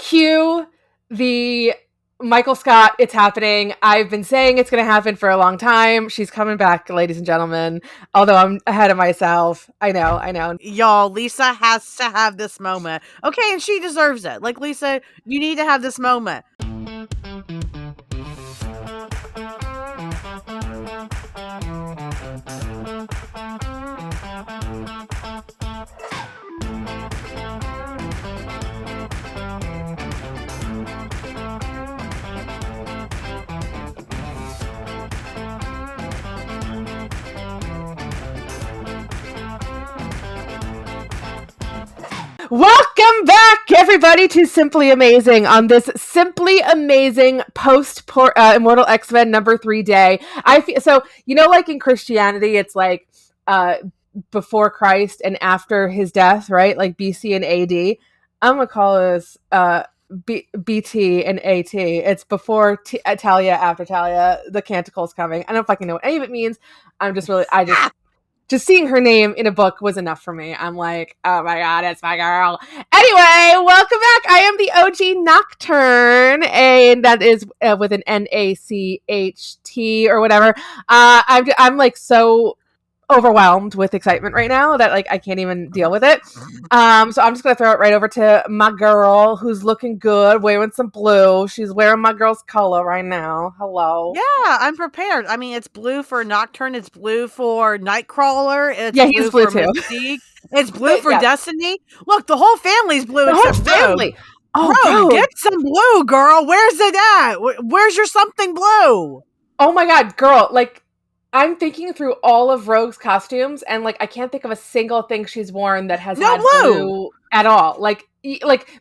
cue the Michael Scott, it's happening. I've been saying it's going to happen for a long time. She's coming back, ladies and gentlemen. Although I'm ahead of myself. I know. Y'all, Lisa has to have this moment. Okay, and she deserves it. Like, Lisa, you need to have this moment. Welcome back, everybody, to Simply Amazing on this Simply Amazing post Immortal X-Men #3 day. I feel so, like in Christianity, it's like before Christ and after his death, right? Like BC and AD. I'm gonna call this BT and AT. It's before Talia, after Talia. The Canticle's coming. I don't fucking know what any of it means. Just seeing her name in a book was enough for me. I'm like, oh my God, it's my girl. Anyway, welcome back. I am the OG Nocturne, and that is with an NACHT or whatever. I'm like so overwhelmed with excitement right now that like I can't even deal with it. So I'm just gonna throw it right over to my girl who's looking good, wearing some blue. She's wearing my girl's color right now. Hello. Yeah, I'm prepared. I mean, it's blue for Nocturne. It's blue for Nightcrawler. It's he's blue for too. Mystique. It's blue for Destiny. Look, the whole family's blue. The whole family. Rogue. Oh, get some blue, girl. Where's it at? Where's your something blue? Oh my God, girl! Like, I'm thinking through all of Rogue's costumes, and like I can't think of a single thing she's worn that has had blue at all. Like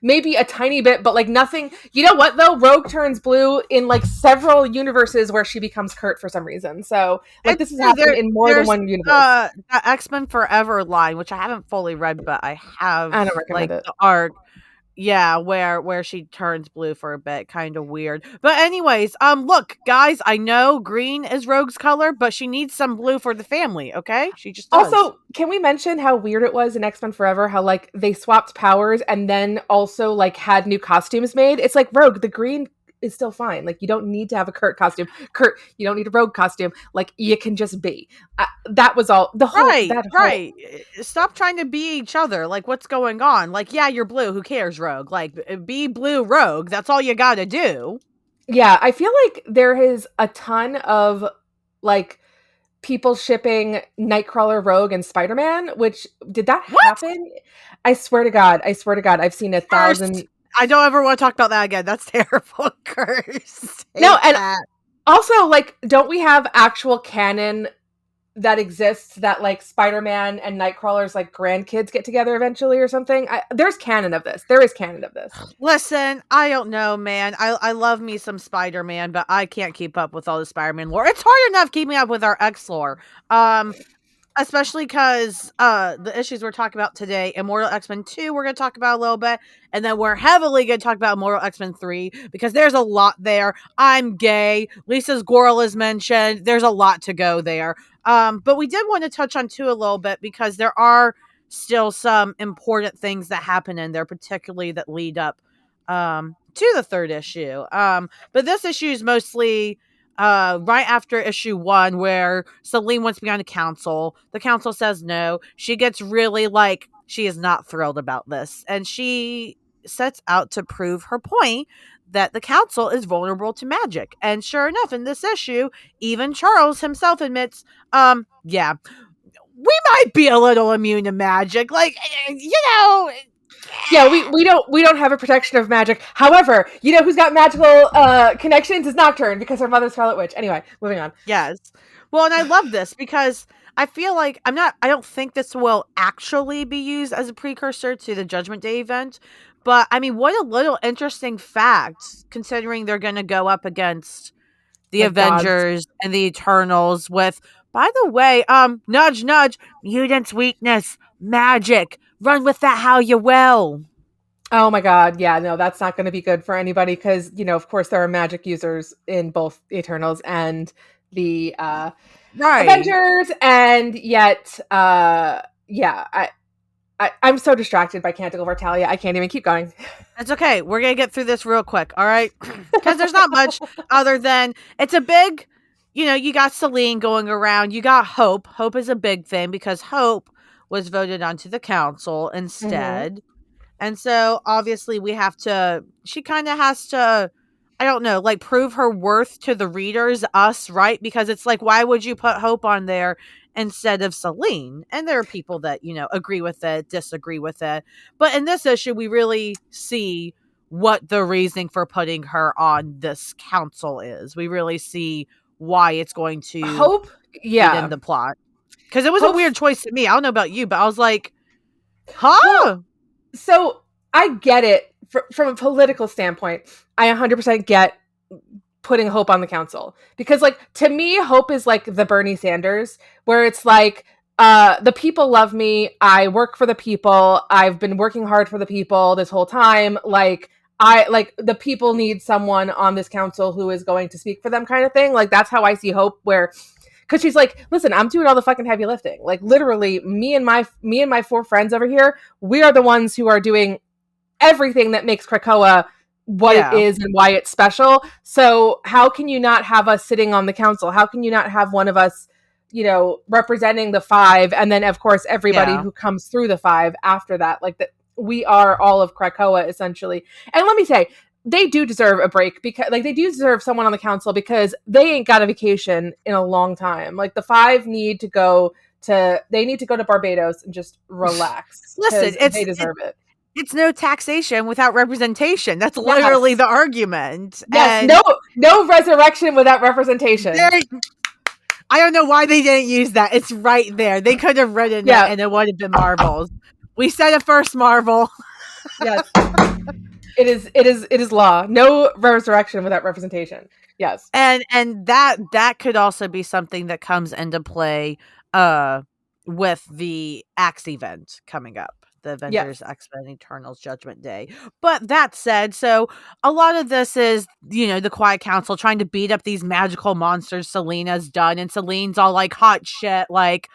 maybe a tiny bit, but like nothing. You know what though? Rogue turns blue in like several universes where she becomes Kurt for some reason. So like this has happened in more than one universe. The X-Men Forever line, which I haven't fully read, but I have. I don't recommend it. The arc. Yeah, where she turns blue for a bit, kind of weird. But anyways, look, guys, I know green is Rogue's color, but she needs some blue for the family, okay? She just does. Also, can we mention how weird it was in X-Men Forever, how like they swapped powers and then also like had new costumes made? It's like Rogue, the green is still fine. Like you don't need to have a Kurt costume. Kurt, you don't need a Rogue costume. Like you can just be. That was all. The whole right. Stop trying to be each other. Like what's going on? Like yeah, you're blue. Who cares, Rogue? Like be blue, Rogue. That's all you got to do. Yeah, I feel like there is a ton of like people shipping Nightcrawler, Rogue, and Spider-Man. Which did that happen? I swear to God, I've seen 1,000. I don't ever want to talk about that again. That's terrible, Curse. No, and also, like, don't we have actual canon that exists that, like, Spider-Man and Nightcrawler's, like, grandkids get together eventually or something? There's canon of this. There is canon of this. Listen, I don't know, man. I love me some Spider-Man, but I can't keep up with all the Spider-Man lore. It's hard enough keeping up with our X lore. Especially because the issues we're talking about today, Immortal X-Men 2, we're going to talk about a little bit. And then we're heavily going to talk about Immortal X-Men 3 because there's a lot there. I'm gay. Lisa's Goral is mentioned. There's a lot to go there. But we did want to touch on 2 a little bit because there are still some important things that happen in there, particularly that lead up to the 3rd issue. But this issue is mostly... right after issue 1 where Celine wants to be on the council. The council says no. She gets really like, she is not thrilled about this. And she sets out to prove her point that the council is vulnerable to magic. And sure enough, in this issue, even Charles himself admits, yeah, we might be a little immune to magic. Like, yeah, we don't have a protection of magic. However, you know who's got magical connections is Nocturne because her mother's Scarlet Witch. Anyway, moving on. Yes. Well, and I love this because I feel like I don't think this will actually be used as a precursor to the Judgment Day event. But I mean, what a little interesting fact considering they're going to go up against the Avengers and the Eternals with, by the way, nudge, nudge, mutants' weakness, magic. Run with that how you will. Oh my God. Yeah, no, that's not going to be good for anybody because, of course, there are magic users in both the Eternals and the Avengers. And yet, I'm so distracted by Canticle Vertalia. I can't even keep going. It's okay. We're going to get through this real quick, all right? Because there's not much other than it's a big, you got Selene going around. You got Hope. Hope is a big thing because Hope was voted onto the council Mm-hmm. instead. And so obviously she kind of has to, I don't know, like prove her worth to the readers, us, right? Because it's like, why would you put Hope on there instead of Selene? And there are people that, agree with it, disagree with it. But in this issue, we really see what the reasoning for putting her on this council is. We really see why it's going to Hope, aid in yeah. the plot. Because it was a Hope, weird choice to me. I don't know about you, but I was like, well, huh? so I get it from a political standpoint. I 100% get putting Hope on the council because, like, to me, Hope is like the Bernie Sanders, where it's like, the people love me. I work for the people. I've been working hard for the people this whole time. Like, the people need someone on this council who is going to speak for them, kind of thing. Like, that's how I see Hope, where because she's like, listen, I'm doing all the fucking heavy lifting. Like, literally, me and my 4 friends over here, we are the ones who are doing everything that makes Krakoa what it Yeah. is and why it's special. So how can you not have us sitting on the council? How can you not have one of us, representing the 5, and then of course everybody Yeah. who comes through the 5 after that? Like, that we are all of Krakoa essentially. And let me say, they do deserve a break, because like they do deserve someone on the council, because they ain't got a vacation in a long time. Like, the 5 need to go to Barbados and just relax, Listen, because they deserve it. it's no taxation without representation. That's literally Yes. the argument. Yes, And no resurrection without representation. there, I don't know why they didn't use that. It's right there. They could have written that Yeah, and it would have been Marvel's. We said it first, Marvel. yes. It is law. No resurrection without representation. Yes. And that could also be something that comes into play uh with the Axe event coming up, the Avengers Yes. X-Men Eternals Judgment Day. But that said, so a lot of this is, the Quiet Council trying to beat up these magical monsters Selena's done, and Selene's all like, hot shit, like,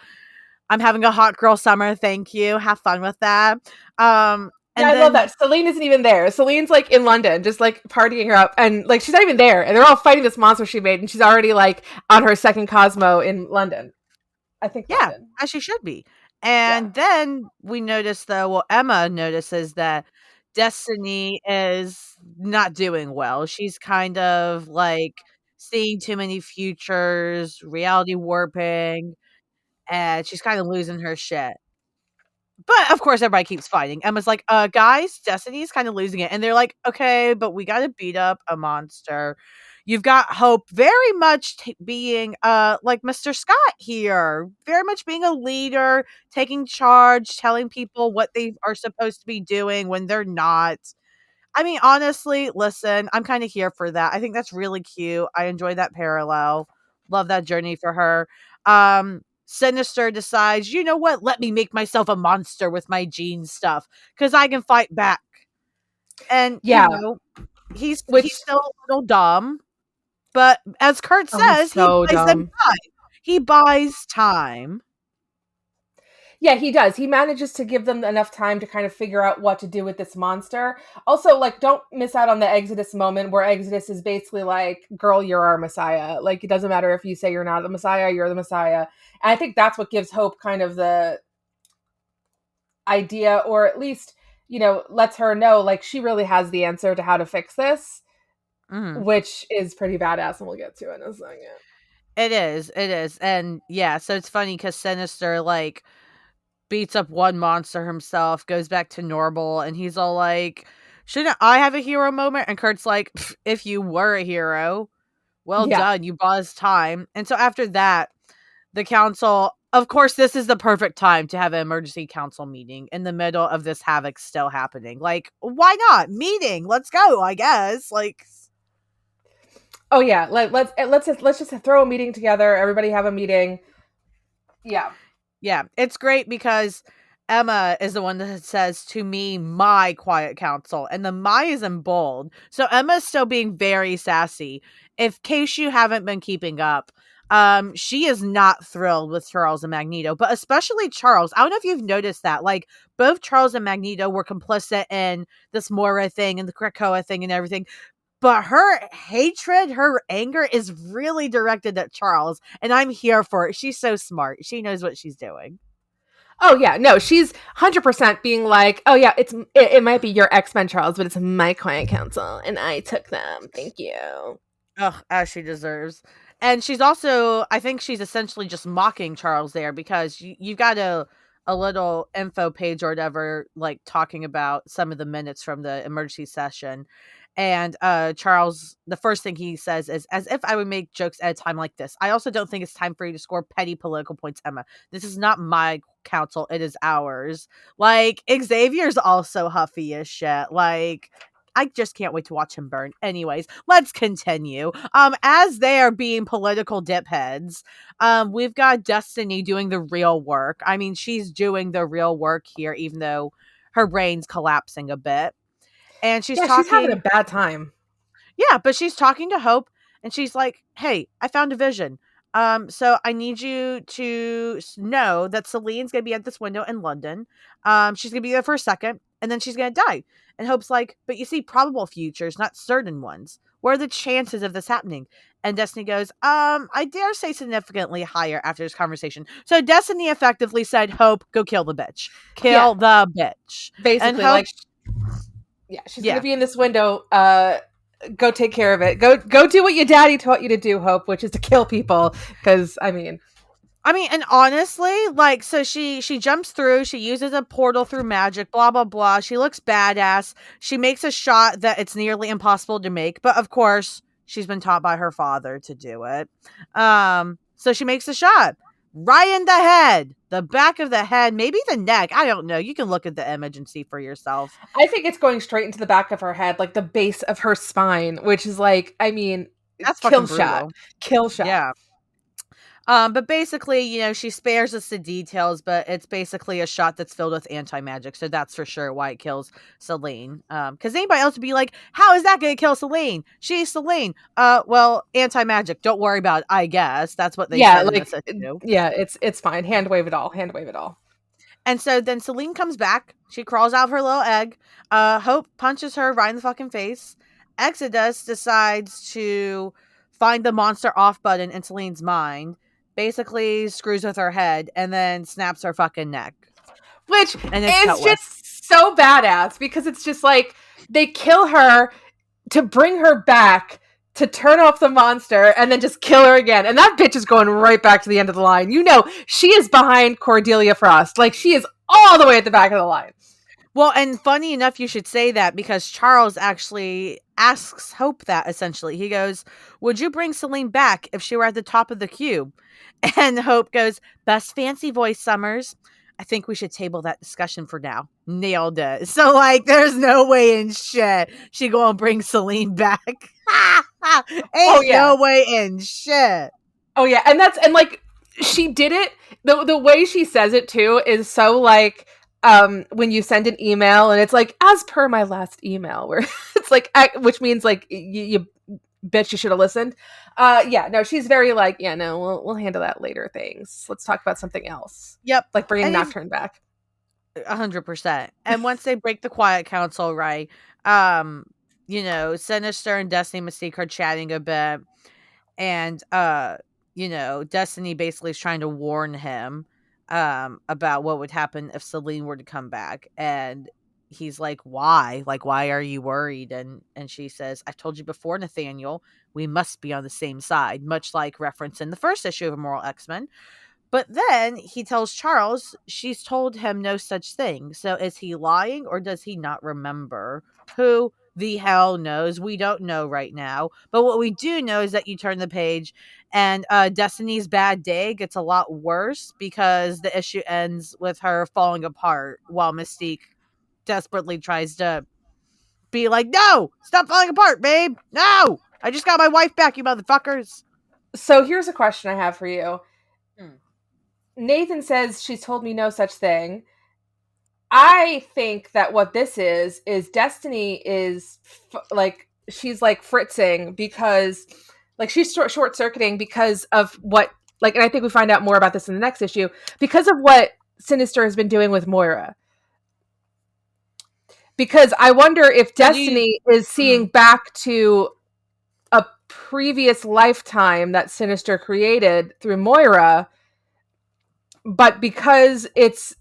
I'm having a hot girl summer, thank you, have fun with that. Yeah, And I love then that. Celine isn't even there. Celine's like in London, just like partying her up, and like she's not even there. And they're all fighting this monster she made, and she's already like on her second Cosmo in London. I think yeah, London. as she should be. Yeah. And then we notice, though, well, Emma notices that Destiny is not doing well. She's kind of like seeing too many futures, reality warping, and she's kind of losing her shit. But of course, everybody keeps fighting. Emma's like, guys, Destiny's kind of losing it. And they're like, okay, but we got to beat up a monster. You've got Hope very much being, like Mr. Scott here, very much being a leader, taking charge, telling people what they are supposed to be doing when they're not. I mean, honestly, listen, I'm kind of here for that. I think that's really cute. I enjoy that parallel. Love that journey for her. Sinister decides, you know what? Let me make myself a monster with my gene stuff because I can fight back. And Yeah. he's Which, still a little dumb, but as Kurt oh, he's says, he so buys them dumb. time. He buys time. Yeah, he does. He manages to give them enough time to kind of figure out what to do with this monster. Also, like, don't miss out on the Exodus moment, where Exodus is basically like, girl, you're our Messiah. Like, it doesn't matter if you say you're not the Messiah, you're the Messiah. And I think that's what gives Hope kind of the idea, or at least, lets her know, like, she really has the answer to how to fix this, Mhm. which is pretty badass, and we'll get to it in a second. It is. It is. And yeah, so it's funny because Sinister, like, beats up one monster himself, goes back to normal, and he's all like, shouldn't I have a hero moment? And Kurt's like, if you were a hero, well Yeah. done, you bought us time. And so after that, the council, of course, this is the perfect time to have an emergency council meeting in the middle of this havoc still happening. Like, why not? Meeting, let's go, I guess. Like, Oh yeah, let's just throw a meeting together. Everybody have a meeting. Yeah. yeah, it's great because Emma is the one that says to me, my quiet counsel. And the my is in bold. So Emma's still being very sassy. In case you haven't been keeping up, she is not thrilled with Charles and Magneto, but especially Charles. I don't know if you've noticed that. Like, both Charles and Magneto were complicit in this Moira thing and the Krakoa thing and everything. But her hatred, her anger is really directed at Charles, and I'm here for it. She's so smart. She knows what she's doing. Oh yeah, no, she's 100% being like, oh yeah, it might be your X-Men, Charles, but it's my client counsel, and I took them. Thank you. Ugh, as she deserves. And she's also, I think she's essentially just mocking Charles there, because you got a little info page or whatever, like talking about some of the minutes from the emergency session. And Charles, the first thing he says is, as if I would make jokes at a time like this. I also don't think it's time for you to score petty political points, Emma. This is not my council, it is ours. Like, Xavier's also huffy as shit. Like, I just can't wait to watch him burn. Anyways, let's continue. As they are being political dipheads, we've got Destiny doing the real work. I mean, she's doing the real work here, even though her brain's collapsing a bit. And she's She's having a talking. bad time. Yeah, but she's talking to Hope, and she's like, "Hey, I found a vision. So I need you to know that Celine's gonna be at this window in London. She's gonna be there for a second, and then she's gonna die." And Hope's like, "But you see, probable futures, not certain ones. What are the chances of this happening?" And Destiny goes, I dare say significantly higher after this conversation. So Destiny effectively said, "Hope, go kill the bitch. Kill the bitch." And Basically, Hope, like, yeah, she's gonna be in this window. Go take care of it. Go do what your daddy taught you to do, Hope, which is to kill people. Because I mean, and honestly, like, so she jumps through, she uses a portal through magic, blah blah blah. She looks badass. She makes a shot that it's nearly impossible to make, but of course, she's been taught by her father to do it. So she makes a shot right in the head, the back of the head, maybe the neck. I don't know. You can look at the image and see for yourself. I think it's going straight into the back of her head, like the base of her spine, which is like, I mean, That's kill fucking shot, brutal. kill shot. Yeah. But basically, she spares us the details, but it's basically a shot that's filled with anti-magic, so that's for sure why it kills Celine. Because anybody else would be like, how is that going to kill Celine? She's Celine. Well, anti-magic, don't worry about it, I guess. That's what they said in this issue. Yeah, it's fine. Hand wave it all. And so then Celine comes back. She crawls out of her little egg. Hope punches her right in the fucking face. Exodus decides to find the monster off button in Celine's mind, basically screws with her head, and then snaps her fucking neck. Which is just so badass, because it's just like, they kill her to bring her back to turn off the monster and then just kill her again. And that bitch is going right back to the end of the line. She is behind Cordelia Frost. Like, she is all the way at the back of the line. Well, and funny enough, you should say that, because Charles actually asks Hope that, essentially. He goes, would you bring Celine back if she were at the top of the cube? And Hope goes, best fancy voice, Summers. I think we should table that discussion for now. Nailed it. So, like, there's no way in shit she gonna bring Celine back. No way in shit. Oh, yeah. And like, she did it. The way she says it, too, is so, like, when you send an email and it's like, as per my last email, where it's like, which means, like, you bitch, you should have listened. She's very like, yeah, no, we'll handle that later. Things. Let's talk about something else. Yep. Like bringing Nocturne back. 100%. And once they break the quiet council, right, Sinister and Destiny Mystique are chatting a bit, and Destiny basically is trying to warn him about what would happen if Celine were to come back, and he's like, why are you worried? And she says, I've told you before, Nathaniel, we must be on the same side, much like reference in the first issue of Immortal X-Men. But then he tells Charles she's told him no such thing. So is he lying, or does he not remember? Who the hell knows? We don't know right now. But what we do know is that you turn the page and Destiny's bad day gets a lot worse, because the issue ends with her falling apart while Mystique desperately tries to be like, no, stop falling apart, babe. No, I just got my wife back, you motherfuckers. So here's a question I have for you. Nathan says she's told me no such thing. I think that what this is Destiny is like, she's like fritzing, because Like she's short circuiting because of what, like, and I think we find out more about this in the next issue, because of what Sinister has been doing with Moira. Because I wonder if So do you Destiny is seeing mhm. back to a previous lifetime that Sinister created through Moira, but because it's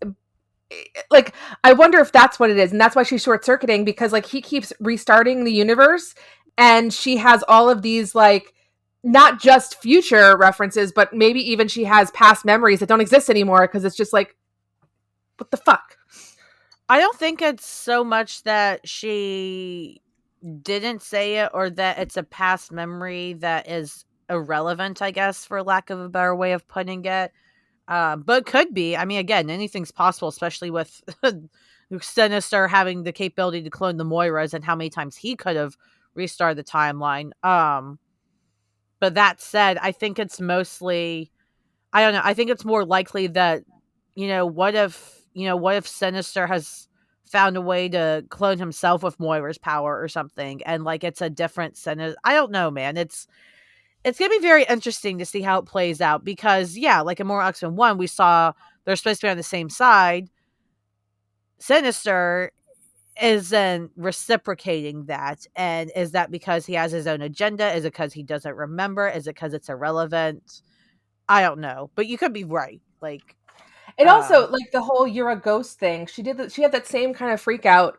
like, I wonder if that's what it is, and that's why she's short circuiting, because like he keeps restarting the universe, and she has all of these like not just future references, but maybe even she has past memories that don't exist anymore because it's just like, what the fuck? I don't think it's so much that she didn't say it or that it's a past memory that is irrelevant, I guess, for lack of a better way of putting it. But could be. I mean, again, anything's possible, especially with Sinister having the capability to clone the Moiras and how many times he could have restarted the timeline. But that said, I think it's mostly, I don't know. I think it's more likely that, what if Sinister has found a way to clone himself with Moira's power or something, and like it's a different Sinister. I don't know, man. It's gonna be very interesting to see how it plays out because yeah, like in Immortal X-Men 1, we saw they're supposed to be on the same side. Sinister isn't reciprocating that. And is that because he has his own agenda? Is it because he doesn't remember? Is it because it's irrelevant? I don't know. But you could be right. Like, And um, also like the whole "you're a ghost" thing. She had that same kind of freak out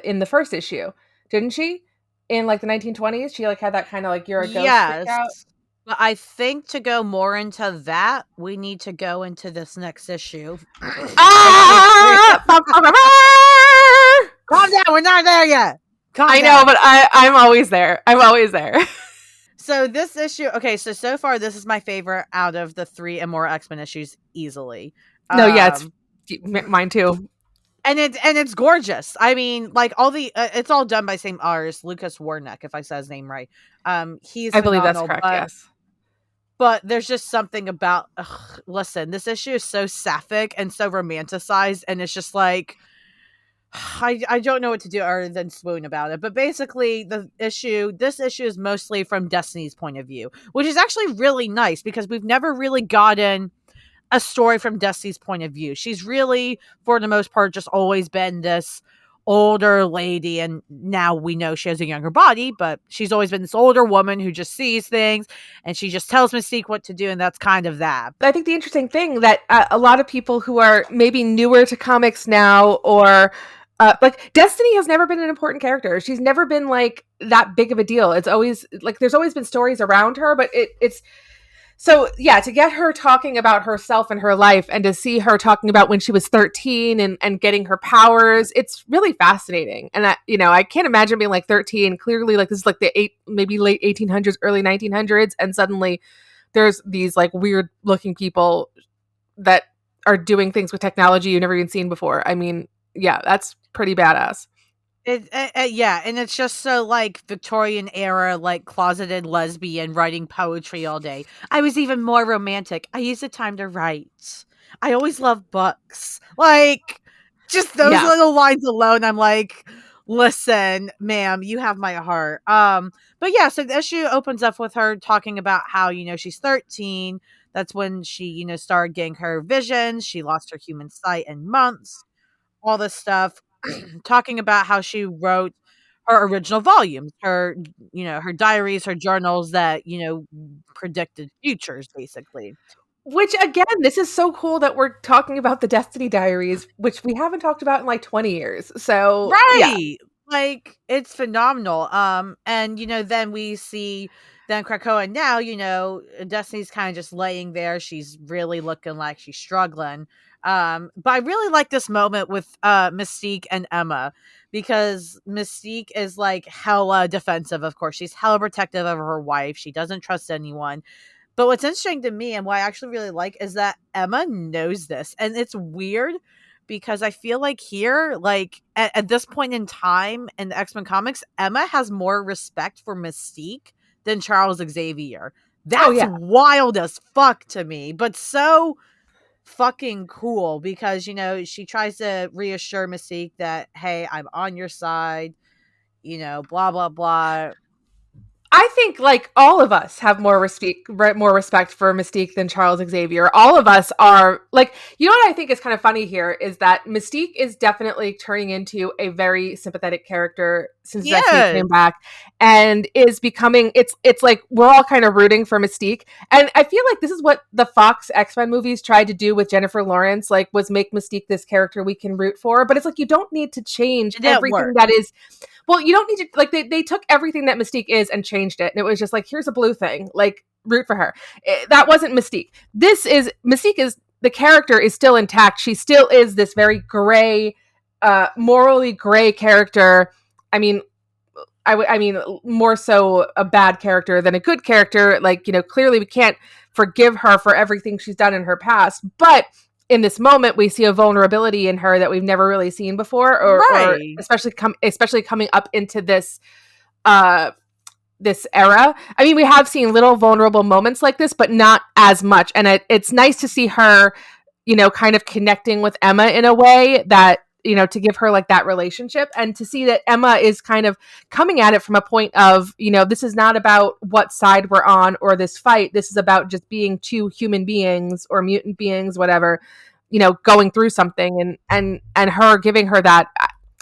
in the first issue, didn't she? In like the 1920s, she like had that kind of like "you're a ghost" freak out. yes. But I think to go more into that, we need to go into this next issue. aka three. Ah! Calm down, we're not there yet. Calm I know, down. but I'm always there. I'm always there. So this issue, okay, so far this is my favorite out of the 3 Immortal X-Men issues easily. No, yeah, it's Um mine too. and it's gorgeous. I mean, like all the it's all done by same artist, Lucas Warnock, if I said his name right. He's I believe that's phenomenal, correct. but Yes. there's just something about listen, this issue is so sapphic and so romanticized, and it's just like I don't know what to do other than swoon about it. But basically, this issue is mostly from Destiny's point of view, which is actually really nice because we've never really gotten a story from Destiny's point of view. She's really, for the most part, just always been this older lady, and now we know she has a younger body, but she's always been this older woman who just sees things and she just tells Mystique what to do, and that's kind of that. I think the interesting thing that a lot of people who are maybe newer to comics now, or like Destiny has never been an important character. She's never been like that big of a deal. It's always like there's always been stories around her, but it's so yeah, to get her talking about herself and her life, and to see her talking about when she was 13 and getting her powers, it's really fascinating. And I can't imagine being like 13. Clearly, like this is like maybe late 1800s, early 1900s, and suddenly there's these like weird looking people that are doing things with technology you've never even seen before. I mean, yeah, that's pretty badass. Yeah, and it's just so like Victorian era, like closeted lesbian writing poetry all day. I was even more romantic. I used the time to write. I always loved books. Like, just those Yeah. little lines alone, I'm like, listen, ma'am, you have my heart. But yeah, so the issue opens up with her talking about how, she's 13. That's when she, started getting her visions. She lost her human sight in months, all this stuff. Talking about how she wrote her original volumes, her diaries, her journals that, predicted futures basically. Which again, this is so cool that we're talking about the Destiny Diaries, which we haven't talked about in like 20 years. So yeah. Right. Like it's phenomenal. And then we see then Krakoa now, Destiny's kind of just laying there. She's really looking like she's struggling. But I really like this moment with Mystique and Emma because Mystique is like hella defensive, of course. She's hella protective of her wife. She doesn't trust anyone. But what's interesting to me and what I actually really like is that Emma knows this. And it's weird because I feel like here, like at this point in time in the X-Men comics, Emma has more respect for Mystique than Charles Xavier. Oh That's yeah. wild as fuck to me, but so fucking cool because, she tries to reassure Mystique that, hey, I'm on your side, blah, blah, blah. I think like all of us have more respect for Mystique than Charles Xavier. All of us are like, you know what I think is kind of funny here is that Mystique is definitely turning into a very sympathetic character since Destiny came back, and is becoming. It's like we're all kind of rooting for Mystique, and I feel like this is what the Fox X-Men movies tried to do with Jennifer Lawrence, like was make Mystique this character we can root for. But it's like you don't need to change everything that is. Well, you don't need to, like, they took everything that Mystique is and changed it. And it was just like, here's a blue thing, like, root for her. That wasn't Mystique. Mystique is, the character is still intact. She still is this very gray, morally gray character. I mean, I mean, more so a bad character than a good character. Like, you know, clearly we can't forgive her for everything she's done in her past. But in this moment, we see a vulnerability in her that we've never really seen before, or especially coming up into this this era. I mean, we have seen little vulnerable moments like this, but not as much. And it's nice to see her, you know, kind of connecting with Emma in a way that, you know, to give her like that relationship, and to see that Emma is kind of coming at it from a point of, you know, this is not about what side we're on or this fight. This is about just being two human beings or mutant beings, whatever, you know, going through something, and her giving her that.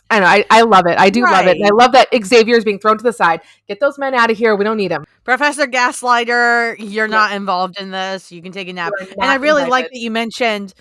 I know, I love it. I do love it. And I love that Xavier is being thrown to the side. Get those men out of here. We don't need them. Professor Gaslighter, you're not involved in this. You can take a nap. And I really like that you mentioned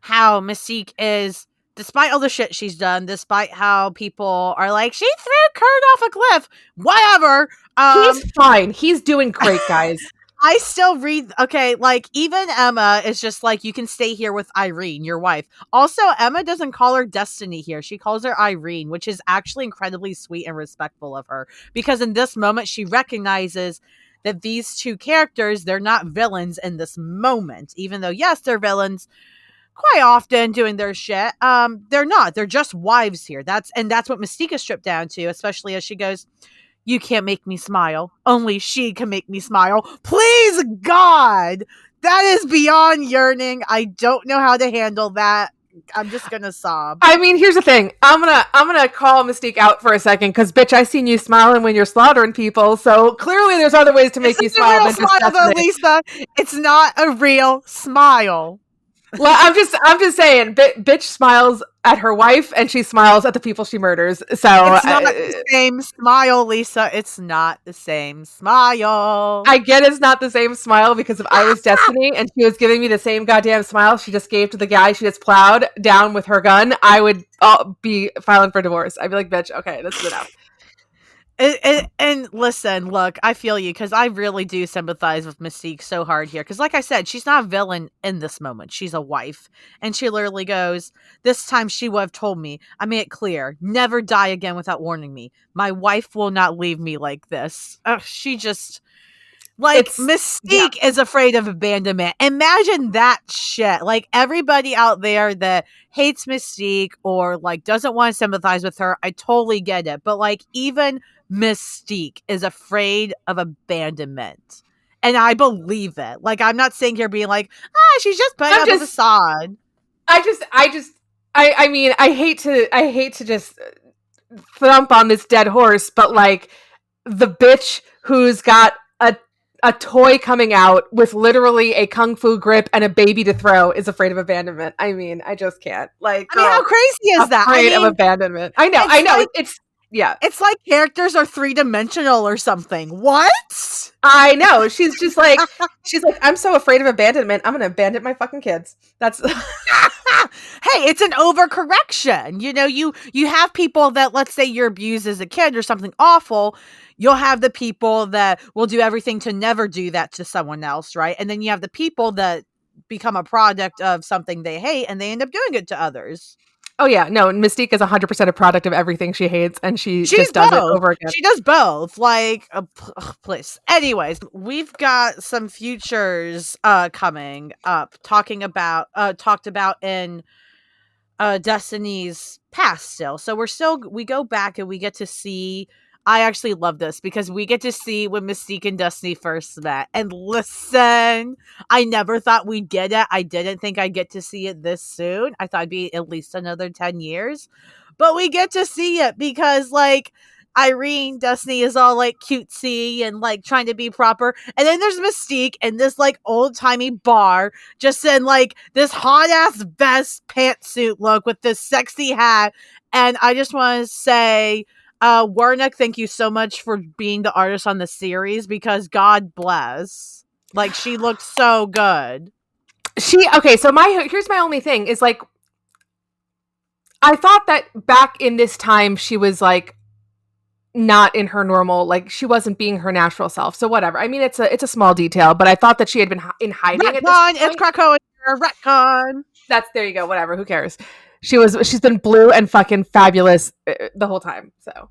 how Mystique is, despite all the shit she's done, despite how people are like, she threw Kurt off a cliff, whatever. He's fine. He's doing great, guys. I still read, okay, like, even Emma is just like, you can stay here with Irene, your wife. Also, Emma doesn't call her Destiny here. She calls her Irene, which is actually incredibly sweet and respectful of her. Because in this moment, she recognizes that these two characters, they're not villains in this moment. Even though, yes, they're villains quite often doing their shit. They're not. They're just wives here. That's what Mystique is stripped down to, especially as she goes, you can't make me smile. Only she can make me smile. Please, God! That is beyond yearning. I don't know how to handle that. I'm just gonna sob. I mean, here's the thing. I'm gonna call Mystique out for a second, because bitch, I seen you smiling when you're slaughtering people. So clearly, there's other ways to make you smile than just smile, though, Lisa. It's not a real smile. Well, I'm just saying, bitch smiles at her wife, and she smiles at the people she murders. So it's not the same smile, Lisa. It's not the same smile. I get it's not the same smile, because if I was Destiny and she was giving me the same goddamn smile she just gave to the guy she just plowed down with her gun, I would be filing for divorce. I'd be like, bitch, okay, this is enough. And listen, look, I feel you, because I really do sympathize with Mystique so hard here. Because like I said, she's not a villain in this moment. She's a wife. And she literally goes, this time she would have told me, I made it clear, never die again without warning me. My wife will not leave me like this. She just, like, Mystique is afraid of abandonment. Imagine that shit. Like, everybody out there that hates Mystique or, like, doesn't want to sympathize with her, I totally get it. But, like, even Mystique is afraid of abandonment. And I believe it. Like, I'm not sitting here being like, she's just putting up a facade. I mean, I hate to just thump on this dead horse, but, like, the bitch who's got a toy coming out with literally a kung fu grip and a baby to throw is afraid of abandonment. I mean, I just can't. Like, I mean, how crazy is that? Afraid of abandonment. I know. Like, it's like characters are 3-dimensional or something. What? I know. She's just like, I'm so afraid of abandonment, I'm gonna abandon my fucking kids. That's hey, it's an overcorrection. You know, you have people that, let's say you're abused as a kid or something awful. You'll have the people that will do everything to never do that to someone else, right? And then you have the people that become a product of something they hate and they end up doing it to others. Oh, yeah. No, Mystique is 100% a product of everything she hates, and she just does it over again. She does both. Like, please. Anyways, we've got some futures coming up, talked about in Destiny's past still. So we go back and we get to see. I actually love this because we get to see when Mystique and Destiny first met. And listen, I never thought we'd get it. I didn't think I'd get to see it this soon. I thought it'd be at least another 10 years. But we get to see it because, like, Irene, Destiny is all like cutesy and like trying to be proper. And then there's Mystique in this like old timey bar, just in like this hot ass vest pantsuit look with this sexy hat. And I just want to say, Warnock, thank you so much for being the artist on the series because God bless. Like, she looked so good. Okay, so here's my only thing is like, I thought that back in this time she was like not in her normal, like she wasn't being her natural self. So whatever. I mean, it's a small detail, but I thought that she had been in hiding at this Retcon, point. it's Krakoa, retcon. There you go. Whatever. Who cares? She's been blue and fucking fabulous the whole time. So.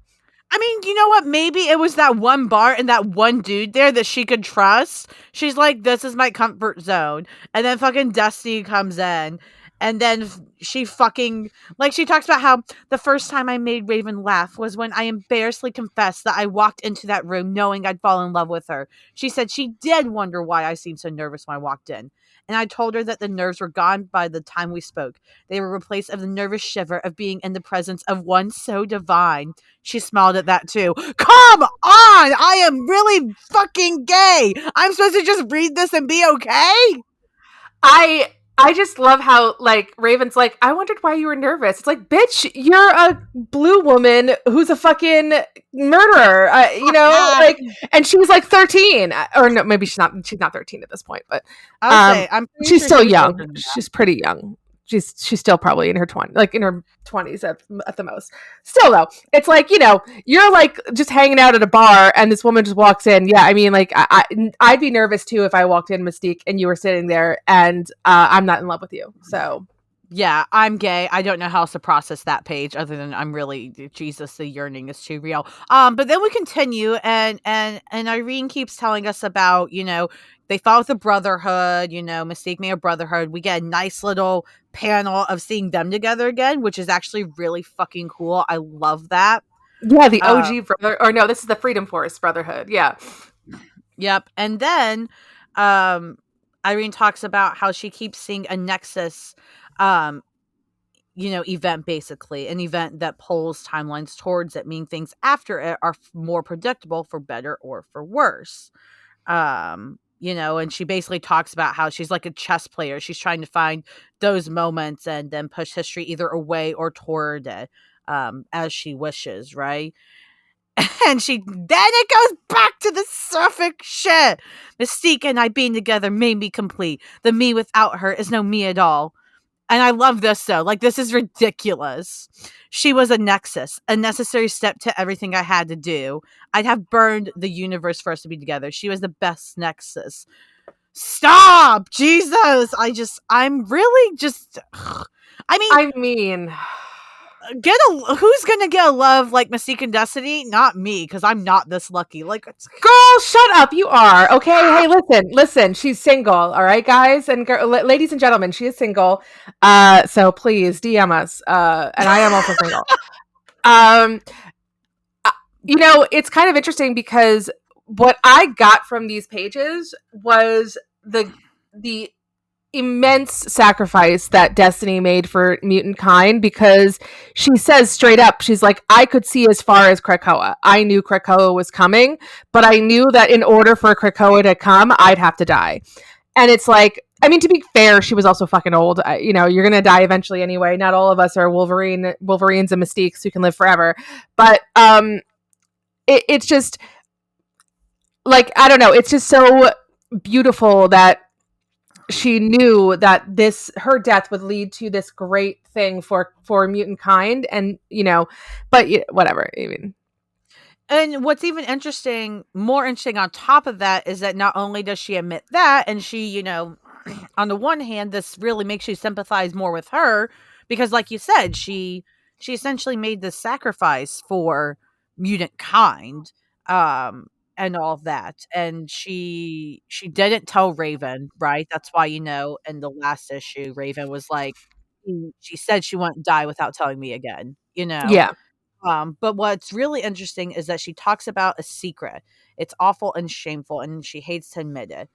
I mean, you know what? Maybe it was that one bar and that one dude there that she could trust. She's like, this is my comfort zone. And then fucking Destiny comes in. And then she fucking, like, she talks about how the first time I made Raven laugh was when I embarrassingly confessed that I walked into that room knowing I'd fall in love with her. She said she did wonder why I seemed so nervous when I walked in. And I told her that the nerves were gone by the time we spoke. They were replaced of the nervous shiver of being in the presence of one so divine. She smiled at that too. Come on! I am really fucking gay! I'm supposed to just read this and be okay? I just love how, like, Raven's like, I wondered why you were nervous. It's like, bitch, you're a blue woman who's a fucking murderer, you know? Like, and she was like 13. Or no, maybe she's not 13 at this point, but she's still young. She's pretty young. She's still probably in her 20s at the most. Still though, it's like, you know, you're like just hanging out at a bar and this woman just walks in. Yeah, I mean, like I'd be nervous too if I walked in, Mystique, and you were sitting there and I'm not in love with you. So yeah, I'm gay. I don't know how else to process that page other than I'm really, Jesus, the yearning is too real. But then we continue and Irene keeps telling us about, you know, they fought with the Brotherhood, you know, Mystique made a Brotherhood. We get a nice little panel of seeing them together again, which is actually really fucking cool. I love that. Yeah, the OG brother, or no, this is the Freedom Force Brotherhood. Yeah. Yep. And then Irene talks about how she keeps seeing a Nexus you know, event, basically an event that pulls timelines towards it, meaning things after it are more predictable for better or for worse. You know, and she basically talks about how she's like a chess player. She's trying to find those moments and then push history either away or toward it, as she wishes, right? And then it goes back to the Suffolk shit. Mystique and I being together made me complete. The me without her is no me at all. And I love this though. Like, this is ridiculous. She was a nexus, a necessary step to everything I had to do. I'd have burned the universe for us to be together. She was the best nexus. Stop! Jesus! I'm really just... I mean... who's gonna get a love like Mystique and Destiny? Not me, because I'm not this lucky. Like, girl, shut up! You are okay. Hey, listen. She's single. All right, guys and ladies and gentlemen, she is single. So please DM us. And I am also single. You know, it's kind of interesting because what I got from these pages was the immense sacrifice that Destiny made for mutant kind, because she says straight up, she's like, I could see as far as Krakoa. I knew Krakoa was coming, but I knew that in order for Krakoa to come, I'd have to die. And it's like, I mean, to be fair, she was also fucking old. You know, you're gonna die eventually anyway. Not all of us are Wolverines and Mystiques who can live forever. But it's just like, I don't know. It's just so beautiful that she knew that her death would lead to this great thing for mutant kind, and you know, but whatever. I mean, and what's even more interesting on top of that is that not only does she admit that, and she, you know, on the one hand, this really makes you sympathize more with her because, like you said, she essentially made this sacrifice for mutant kind. And all of that. And she didn't tell Raven, right? That's why, you know, in the last issue, Raven was like, she said she wouldn't die without telling me again, you know? Yeah. But what's really interesting is that she talks about a secret. It's awful and shameful, and she hates to admit it.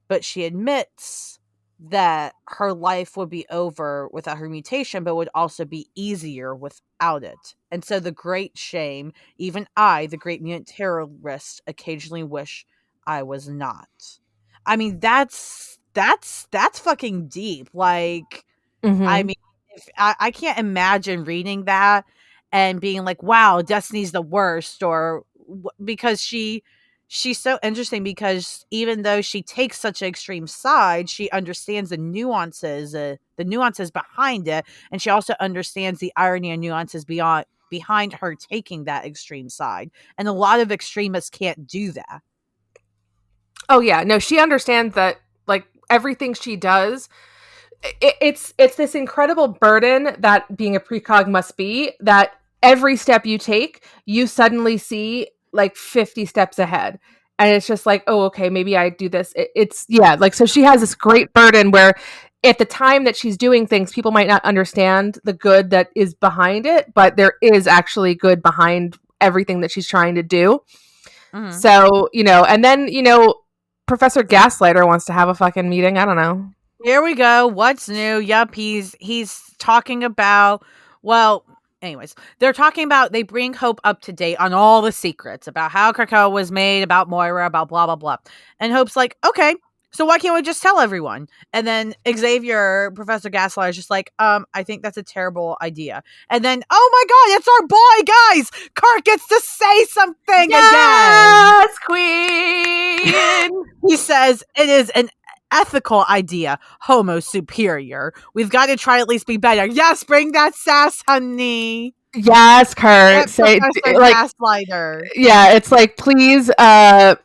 But she admits that her life would be over without her mutation, but would also be easier without it. And so the great shame, even I, the great mutant terrorist, occasionally wish I was not. I mean, that's fucking deep. Like, I Mm-hmm. mean, if I can't imagine reading that and being like, "Wow, Destiny's the worst," or because she's so interesting because even though she takes such an extreme side, she understands the nuances behind it, and she also understands the irony and nuances behind her taking that extreme side. And a lot of extremists can't do that. Oh yeah, no, she understands that like everything she does, it's this incredible burden that being a precog must be. That every step you take, you suddenly see like 50 steps ahead, and it's just like, oh, okay, maybe I do this. It's yeah, like so she has this great burden where at the time that she's doing things, people might not understand the good that is behind it, but there is actually good behind everything that she's trying to do. Mhm. So, and then, Professor Gaslighter wants to have a fucking meeting. I don't know. Here we go. What's new? Yup, he's talking about, well, anyways, they're talking about, they bring Hope up to date on all the secrets about how Krakoa was made, about Moira, about blah blah blah. And Hope's like, "Okay, so why can't we just tell everyone?" And then Xavier, Professor Gaslighter, is just like, I think that's a terrible idea." And then, "Oh my god, it's our boy, guys! Kurt gets to say something again." Yes, Queen. He says it is an ethical idea, homo superior. We've got to try at least be better. Yes, bring that sass, honey. Yes, Kurt. Get Say Professor like, Gaslighter. yeah, it's like, please, earn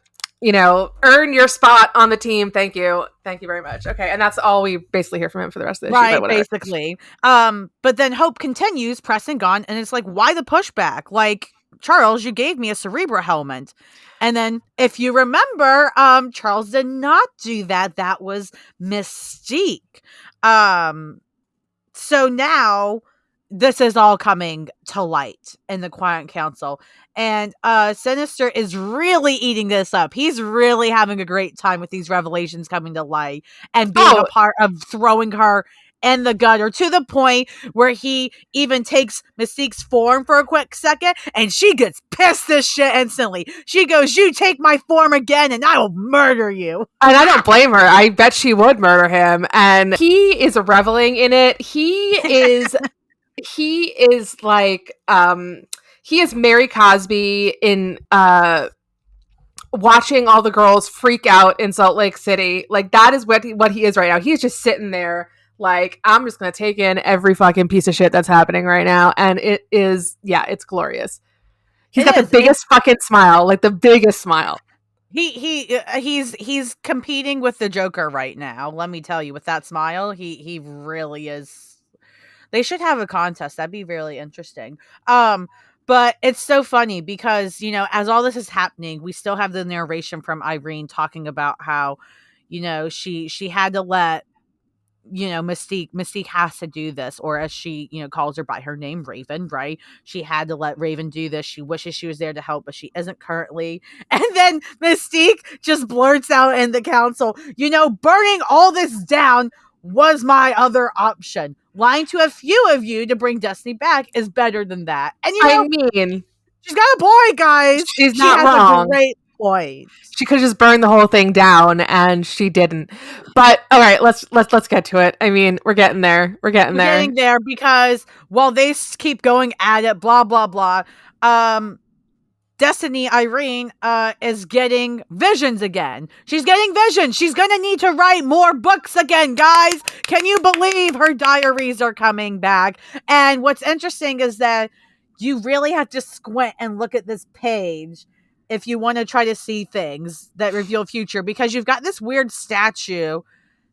your spot on the team. Thank you very much. Okay, and that's all we basically hear from him for the rest of the issue. But Right, whatever. basically. But then Hope continues pressing on, and it's like, why the pushback? Like, Charles, you gave me a Cerebra helmet. And then, if you remember, Charles did not do that. That was Mystique. Um, so now this is all coming to light in the Quiet Council. And Sinister is really eating this up. He's really having a great time with these revelations coming to light and being a Oh, part of throwing her in the gutter, to the point where he even takes Mystique's form for a quick second and she gets pissed as shit instantly. She goes, "You take my form again and I will murder you." and I don't blame her. I bet she would murder him. And he is reveling in it. He is like he is Mary Cosby in watching all the girls freak out in Salt Lake City. Like that is what he is right now. He's just sitting there like, I'm just gonna take in every fucking piece of shit that's happening right now. And it is, yeah, it's glorious. He's It got the is. biggest fucking smile, like the biggest smile. He's competing with the Joker right now. Let me tell you, with that smile, he really is. They should have a contest. That'd be really interesting. But it's so funny because, as all this is happening, we still have the narration from Irene talking about how, she had to let, Mystique has to do this, or as she, calls her by her name, Raven, right? She had to let Raven do this. She wishes she was there to help, but she isn't currently. And then Mystique just blurts out in the council, "Burning all this down was my other option. Lying to a few of you to bring Destiny back is better than that." And I mean, she's got a point, guys. she's She not has a wrong. great point. She could have just burned the whole thing down, and she didn't. But all right, let's get to it. I mean, we're getting there. We're getting We're there. getting there because while they keep going at it, blah blah blah. Destiny Irene is getting visions again. She's getting visions. She's gonna need to write more books again, guys. Can you believe her diaries are coming back? And what's interesting is that you really have to squint and look at this page if you want to try to see things that reveal future, because you've got this weird statue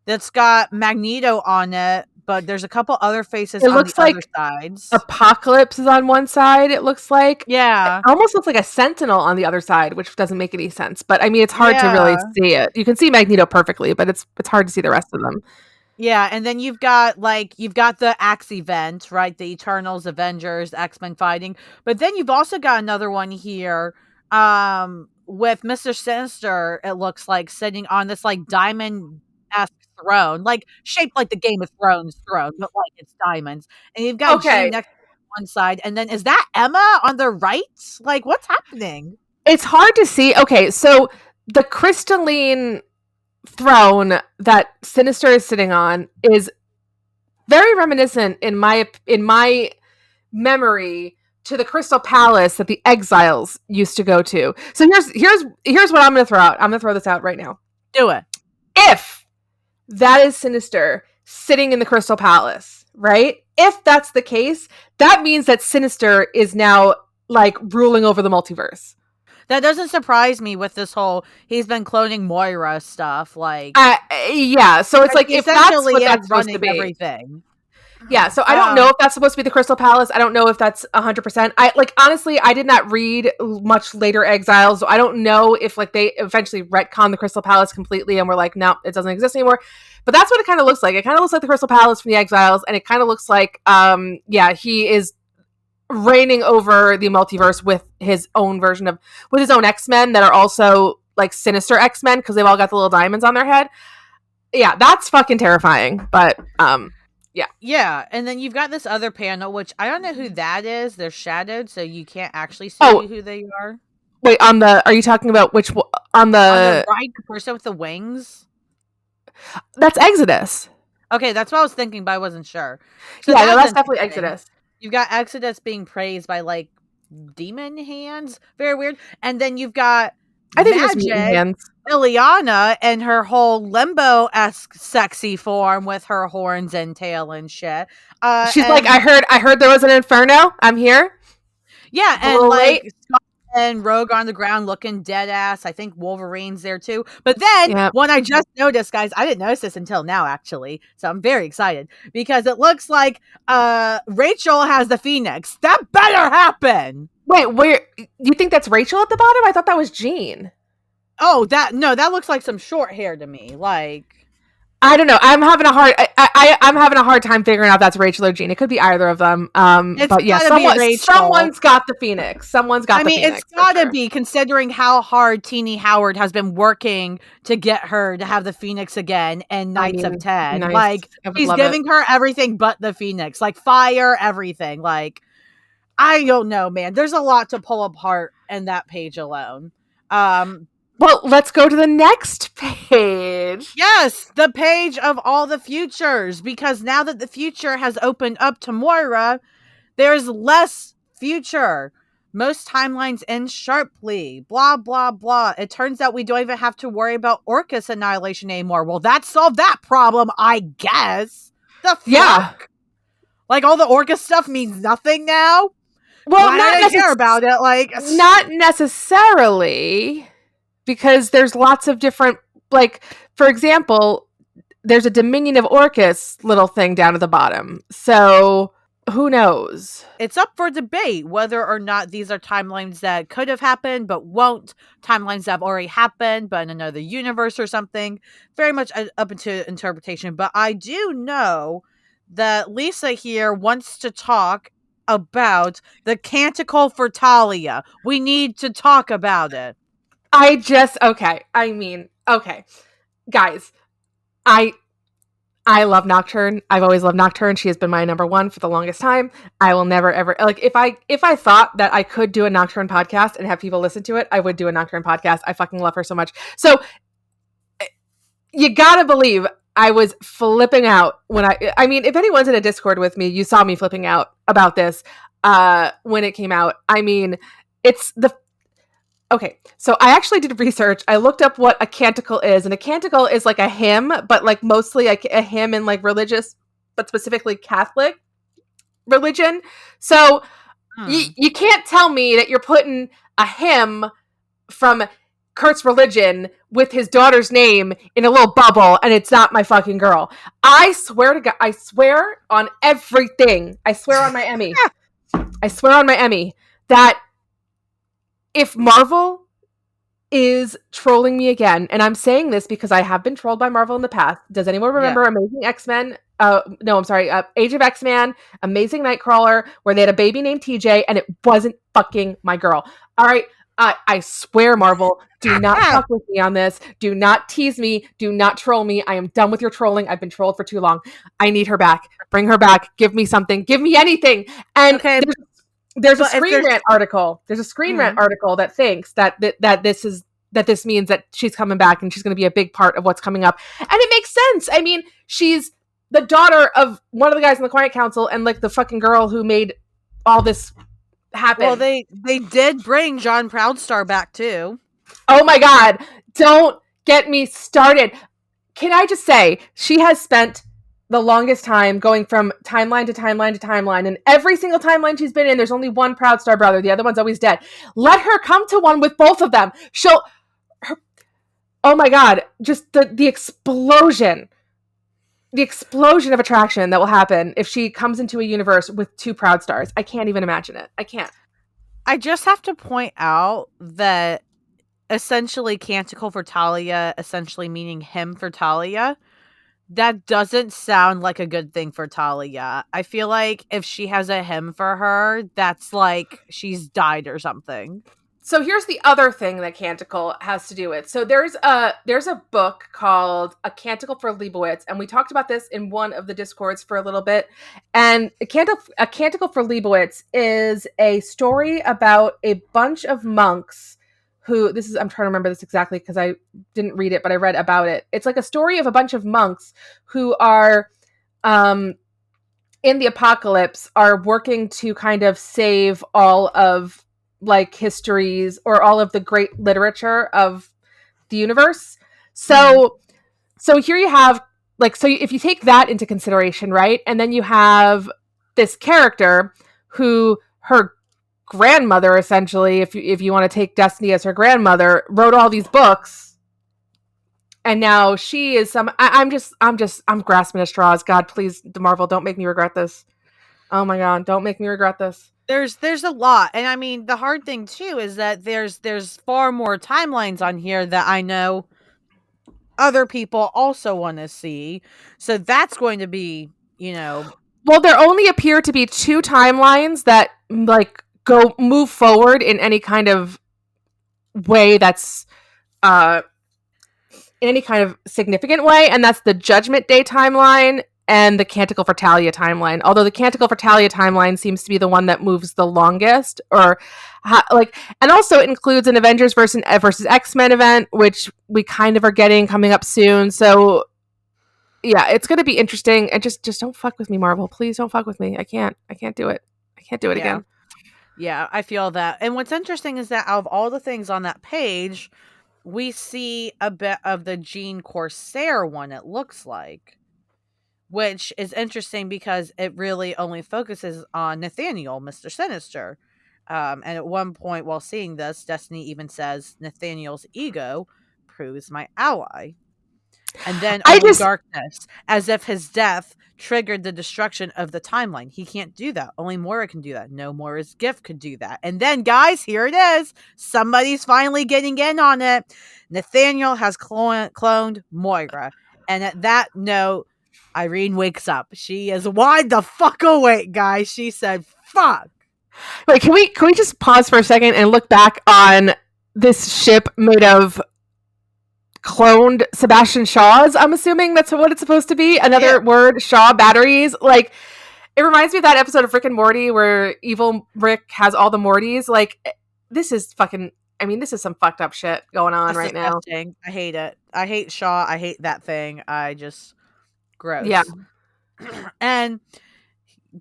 that's got Magneto on it, but there's a couple other faces It on the looks other like sides. Apocalypse is on one side. It looks like Yeah. it almost looks like a Sentinel on the other side, which doesn't make any sense. But I mean, it's hard to really Yeah. see it. You can see Magneto perfectly, but it's hard to see the rest of them. Yeah, and then you've got the Axe event, right? The Eternals, Avengers, X-Men fighting. But then you've also got another one here with Mr. Sinister, it looks like, sitting on this like diamond diamond-esque throne, like, shaped like the Game of Thrones throne, but, like, it's diamonds, and you've got Jean Okay. next to one side, and then is that Emma on the right? Like, what's happening? It's hard to see. Okay, so the crystalline throne that Sinister is sitting on is very reminiscent in my memory to the Crystal Palace that the Exiles used to go to. So here's what I'm going to throw out. I'm going to throw this out right now. Do it. If that is Sinister sitting in the Crystal Palace, right? If that's the case, that means that Sinister is now like ruling over the multiverse. That doesn't surprise me with this whole he's been cloning Moira stuff. Like, yeah. So it's like if that's what that's supposed to be, everything. Yeah. So I don't know if that's supposed to be the Crystal Palace. I don't know if that's 100%. Honestly, I did not read much later Exiles, so I don't know if like they eventually retcon the Crystal Palace completely and we're like, no, it doesn't exist anymore. But that's what it kind of looks like. It kind of looks like the Crystal Palace from the Exiles, and it kind of looks like, he is reigning over the multiverse with his own X-Men that are also like Sinister X-Men because they've all got the little diamonds on their head. Yeah, that's fucking terrifying. But yeah, and then you've got this other panel, which I don't know who that is. They're shadowed, so you can't actually see who they are. Wait, are you talking about which on the right, the person with the wings? That's Exodus. Okay, that's what I was thinking, but I wasn't sure. So yeah, that's definitely Exodus. You've got Exodus being praised by like demon hands. Very weird. And then you've got Ileana and her whole limbo-esque sexy form with her horns and tail and shit. She's like, I heard there was an inferno. I'm here. Yeah, and like Scott and Rogue on the ground looking dead ass. I think Wolverine's there too. But then when I just noticed, guys, I didn't notice this until now, actually. So I'm very excited because it looks like Rachel has the Phoenix. That better happen. Wait, where you think that's Rachel at the bottom? I thought that was Jean. Oh, that looks like some short hair to me. Like, I don't know. I'm having a hard time figuring out if that's Rachel or Jean. It could be either of them. But yeah, someone's got the Phoenix. Someone's got the Phoenix. It's gotta be, considering how hard Teenie Howard has been working to get her to have the Phoenix again and Knights of 10. Nice. Like, he's giving her everything but the Phoenix. Like, fire, everything. Like, I don't know, man. There's a lot to pull apart in that page alone. Well, let's go to the next page. Yes, the page of all the futures, because now that the future has opened up to Moira, there's less future. Most timelines end sharply. Blah, blah, blah. It turns out we don't even have to worry about Orcus annihilation anymore. Well, that solved that problem, I guess. The fuck? Yeah. Like, all the Orcus stuff means nothing now? Well, not care about it. Like, not necessarily. Because there's lots of different, like, for example, there's a Dominion of Orcus little thing down at the bottom. So, who knows? It's up for debate whether or not these are timelines that could have happened but won't. Timelines that have already happened but in another universe or something. Very much up into interpretation. But I do know that Lisa here wants to talk about the Canticle for Talia. We need to talk about it. Okay. Guys, I love Nocturne. I've always loved Nocturne. She has been my number one for the longest time. I will never ever, like, if I thought that I could do a Nocturne podcast and have people listen to it, I would do a Nocturne podcast. I fucking love her so much. So you gotta believe I was flipping out when I mean, if anyone's in a Discord with me, you saw me flipping out about this when it came out. I mean, okay, so I actually did research. I looked up what a canticle is, and a canticle is like a hymn, but like mostly like a hymn in like religious, but specifically Catholic religion. So you can't tell me that you're putting a hymn from Kurt's religion with his daughter's name in a little bubble, and it's not my fucking girl. I swear to God, I swear on everything. I swear on my Emmy. I swear on my Emmy that if Marvel is trolling me again, and I'm saying this because I have been trolled by Marvel in the past. Does anyone remember Amazing X-Men? Age of X-Men, Amazing Nightcrawler, where they had a baby named TJ, and it wasn't fucking my girl. All right, I swear, Marvel, do not fuck with me on this. Do not tease me. Do not troll me. I am done with your trolling. I've been trolled for too long. I need her back. Bring her back. Give me something. Give me anything. And Okay, there's a Screen Rant article. There's a Screen Rant article that thinks that this means that she's coming back and she's going to be a big part of what's coming up. And it makes sense. I mean, she's the daughter of one of the guys in the Quiet Council and like the fucking girl who made all this happen. Well, they did bring John Proudstar back too. Oh my God. Don't get me started. Can I just say, she has spent the longest time going from timeline to timeline to timeline, and every single timeline she's been in, there's only one Proudstar brother. The other one's always dead. Let her come to one with both of them. Oh my God. Just the explosion. The explosion of attraction that will happen if she comes into a universe with two Proudstars. I can't even imagine it. I can't. I just have to point out that essentially Canticle for Talia, essentially meaning him for Talia, that doesn't sound like a good thing for Talia. I feel like if she has a him for her, that's like she's died or something. So here's the other thing that Canticle has to do with. So there's a book called A Canticle for Leibowitz, and we talked about this in one of the Discords for a little bit. And A Canticle for Leibowitz is a story about a bunch of monks who, I'm trying to remember this exactly because I didn't read it, but I read about it. It's like a story of a bunch of monks who are in the apocalypse, are working to kind of save all of like histories or all of the great literature of the universe. So here you have like, so if you take that into consideration, right? And then you have this character who her grandmother, essentially, if you want to take Destiny as her grandmother, wrote all these books. And now she is I'm grasping at straws. God, please, Marvel, don't make me regret this. Oh my God, don't make me regret this. There's a lot. And I mean, the hard thing too is that there's far more timelines on here that I know other people also want to see. So that's going to be, well, there only appear to be two timelines that like move forward in any kind of way that's in any kind of significant way, and that's the Judgment Day timeline and the Canticle for Talia timeline. Although the Canticle for Talia timeline seems to be the one that moves the longest, and also it includes an Avengers versus X-Men event, which we kind of are getting coming up soon. So yeah, it's going to be interesting. And just don't fuck with me, Marvel. Please don't fuck with me. I can't do it. I can't do it again. Yeah, I feel that. And what's interesting is that out of all the things on that page, we see a bit of the Jean Corsair one, it looks like. Which is interesting because it really only focuses on Nathaniel, Mr. Sinister. And at one point while seeing this, Destiny even says, Nathaniel's ego proves my ally. And then only darkness, as if his death triggered the destruction of the timeline. He can't do that. Only Moira can do that. No, Moira's gift could do that. And then, guys, here it is. Somebody's finally getting in on it. Nathaniel has cloned Moira. And at that note, Irene wakes up. She is wide the fuck awake, guys. She said, fuck. Wait, can we just pause for a second and look back on this ship made of cloned Sebastian Shaws? I'm assuming that's what it's supposed to be. Another word, Shaw batteries. Like, it reminds me of that episode of Rick and Morty where evil Rick has all the Mortys. Like, this is some fucked up shit going on right now. I hate it. I hate Shaw. I hate that thing. Gross. Yeah. And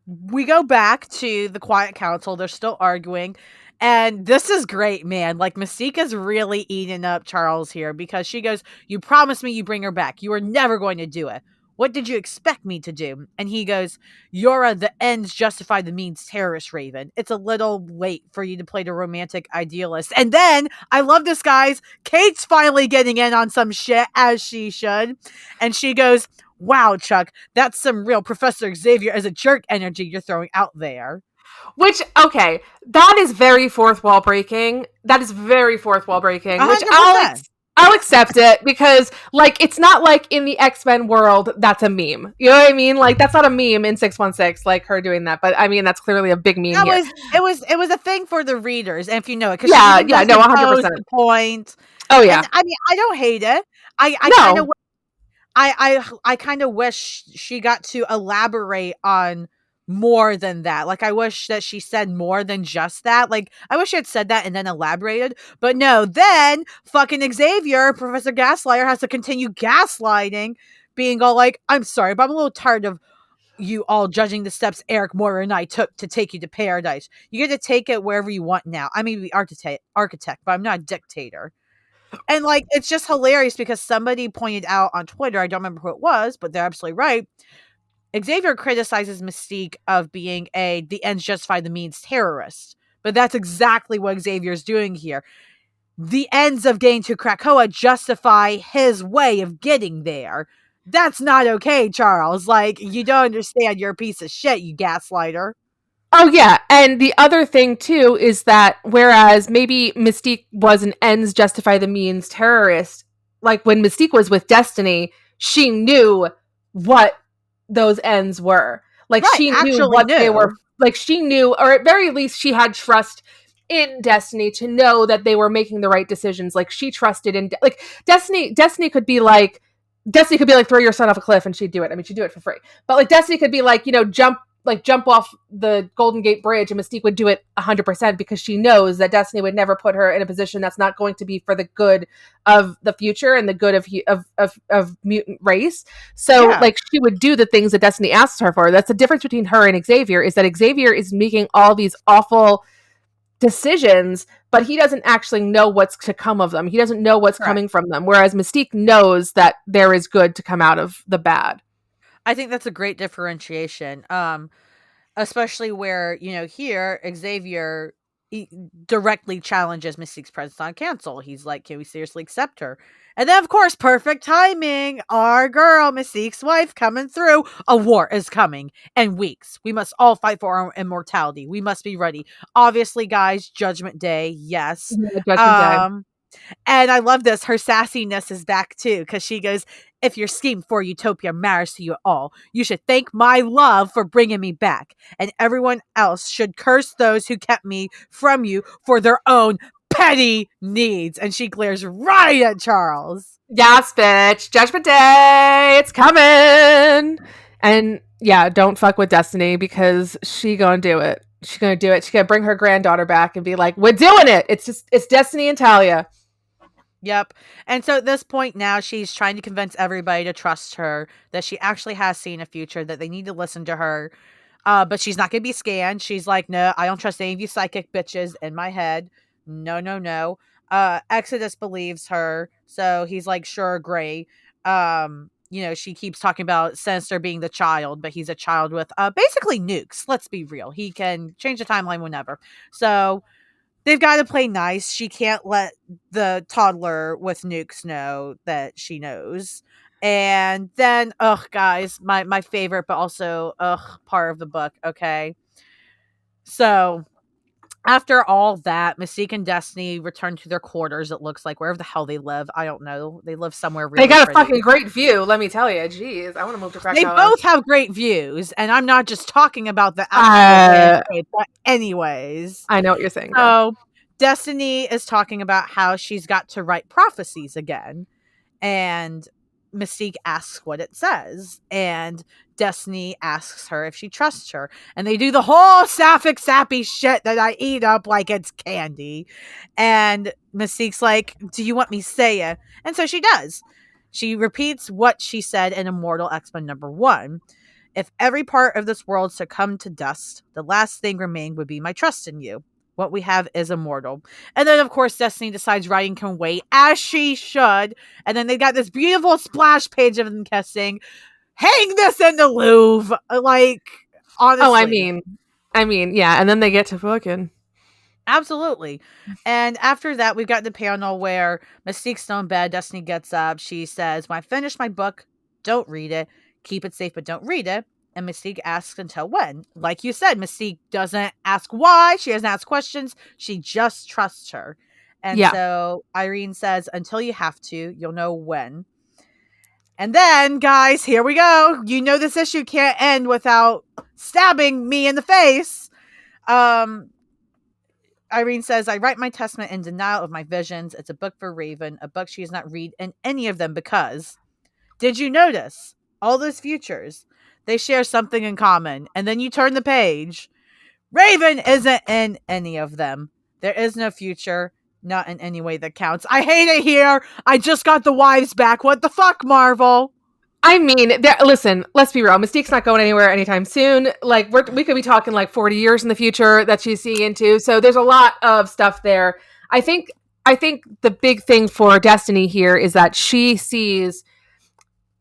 we go back to the Quiet Council. They're still arguing. And this is great, man. Like, Mystique is really eating up Charles here because she goes, you promised me you bring her back. You were never going to do it. What did you expect me to do? And he goes, Yora, the ends justify the means terrorist, Raven. It's a little late for you to play the romantic idealist. And then, I love this, guys. Kate's finally getting in on some shit, as she should. And she goes, wow, Chuck, that's some real Professor Xavier as a jerk energy you're throwing out there. Which, okay, that is very fourth wall breaking. That is very fourth wall breaking. 100%. Which I'll accept it because, like, it's not like in the X-Men world that's a meme. You know what I mean? Like, that's not a meme in 616, like her doing that. But I mean, that's clearly a big meme here. It was a thing for the readers, and if you know it, because she Yeah, even yeah, no, doesn't pose 100%. the point. Oh And yeah, I mean, I don't hate it. I kind of no, I kind of wish she got to elaborate on more than that. Like, I wish that she said more than just that. Like, I wish she had said that and then elaborated. But no, then fucking Xavier, Professor Gaslighter, has to continue gaslighting, being all like, I'm sorry, but I'm a little tired of you all judging the steps Eric Moore and I took to take you to paradise. You get to take it wherever you want now. I may be architect, but I'm not a dictator. And like, it's just hilarious because somebody pointed out on Twitter, I don't remember who it was, but they're absolutely right. Xavier criticizes Mystique of being the ends justify the means terrorist. But that's exactly what Xavier's doing here. The ends of getting to Krakoa justify his way of getting there. That's not okay, Charles. Like, you don't understand. You're a piece of shit, you gaslighter. oh yeah, and the other thing too is that whereas maybe Mystique was an ends justify the means terrorist, like when Mystique was with Destiny, she knew what those ends were. Like Right, she knew actually what they were. knew. Like she knew, or at very least, she had trust in Destiny to know that they were making the right decisions. Like she trusted in, like Destiny. Destiny could be like throw your son off a cliff, and she'd do it. I mean, she'd do it for free. But like Destiny could be like, you know, jump off the Golden Gate Bridge, and Mystique would do it 100% because she knows that Destiny would never put her in a position that's not going to be for the good of the future and the good of mutant race. So Yeah. like she would do the things that Destiny asks her for. That's the difference between her and Xavier, is that Xavier is making all these awful decisions, but he doesn't actually know what's to come of them. He doesn't know what's Correct. coming from them. Whereas Mystique knows that there is good to come out of the bad. I think that's a great differentiation. Especially where, you know, here Xavier directly challenges Mystique's presence on cancel. He's like, can we seriously accept her? And then, of course, perfect timing. Our girl, Mystique's wife, coming through. A war is coming in weeks. We must all fight for our immortality. We must be ready. Obviously, guys, Judgment Day, yes. Yeah, Judgment Day. And I love this. Her sassiness is back too, because she goes, if your scheme for utopia matters to you at all, you should thank my love for bringing me back. And everyone else should curse those who kept me from you for their own petty needs. And she glares right at Charles. Yes, bitch. Judgment Day. It's coming. And yeah, don't fuck with Destiny because she gonna do it. She's gonna do it. She's gonna bring her granddaughter back and be like, we're doing it. It's Destiny and Talia. Yep. And so at this point now, she's trying to convince everybody to trust her, that she actually has seen a future, that they need to listen to her. But she's not going to be scanned. She's like, no, I don't trust any of you psychic bitches in my head. No, no, no. Exodus believes her. So he's like, sure, agree. You know, she keeps talking about Sinister being the child, but he's a child with basically nukes. Let's be real. He can change the timeline whenever. So they've got to play nice. She can't let the toddler with nukes know that she knows. And then, guys, my favorite, but also, part of the book, okay? So, after all that, Mystique and Destiny return to their quarters, it looks like, wherever the hell they live. I don't know. They live somewhere really They got pretty. a fucking great view, let me tell you. Jeez, I want to move to Krakow. They both have great views, and I'm not just talking about the actual landscape, but anyways. I know what you're saying. So, Destiny is talking about how she's got to write prophecies again. And Mystique asks what it says. And Destiny asks her if she trusts her. And they do the whole sapphic sappy shit that I eat up like it's candy. And Mystique's like, do you want me to say it? And so she does. She repeats what she said in Immortal X-Men #1. If every part of this world succumbed to dust, the last thing remaining would be my trust in you. What we have is immortal. And then, of course, Destiny decides writing can wait, as she should. And then they got this beautiful splash page of them kissing. Hang this in the Louvre. Like, honestly. Oh, I mean, yeah. And then they get to fucking. Absolutely. And after that, we've got the panel where Mystique's still in bed. Destiny gets up. She says, when I finish my book, don't read it. Keep it safe, but don't read it. And Mystique asks until when. Like you said, Mystique doesn't ask why. She doesn't ask questions. She just trusts her. And Yeah. so Irene says, until you have to, you'll know when. And then, guys, here we go. You know this issue can't end without stabbing me in the face. Irene says, I write my testament in denial of my visions. It's a book for Raven, a book she does not read in any of them because, did you notice? All those futures, they share something in common. And then you turn the page. Raven isn't in any of them. There is no future, not in any way that counts. I hate it here. I just got the wives back. What the fuck, Marvel? I mean, listen, let's be real. Mystique's not going anywhere anytime soon. Like, we could be talking like 40 years in the future that she's seeing into. So there's a lot of stuff there. I think the big thing for Destiny here is that she sees,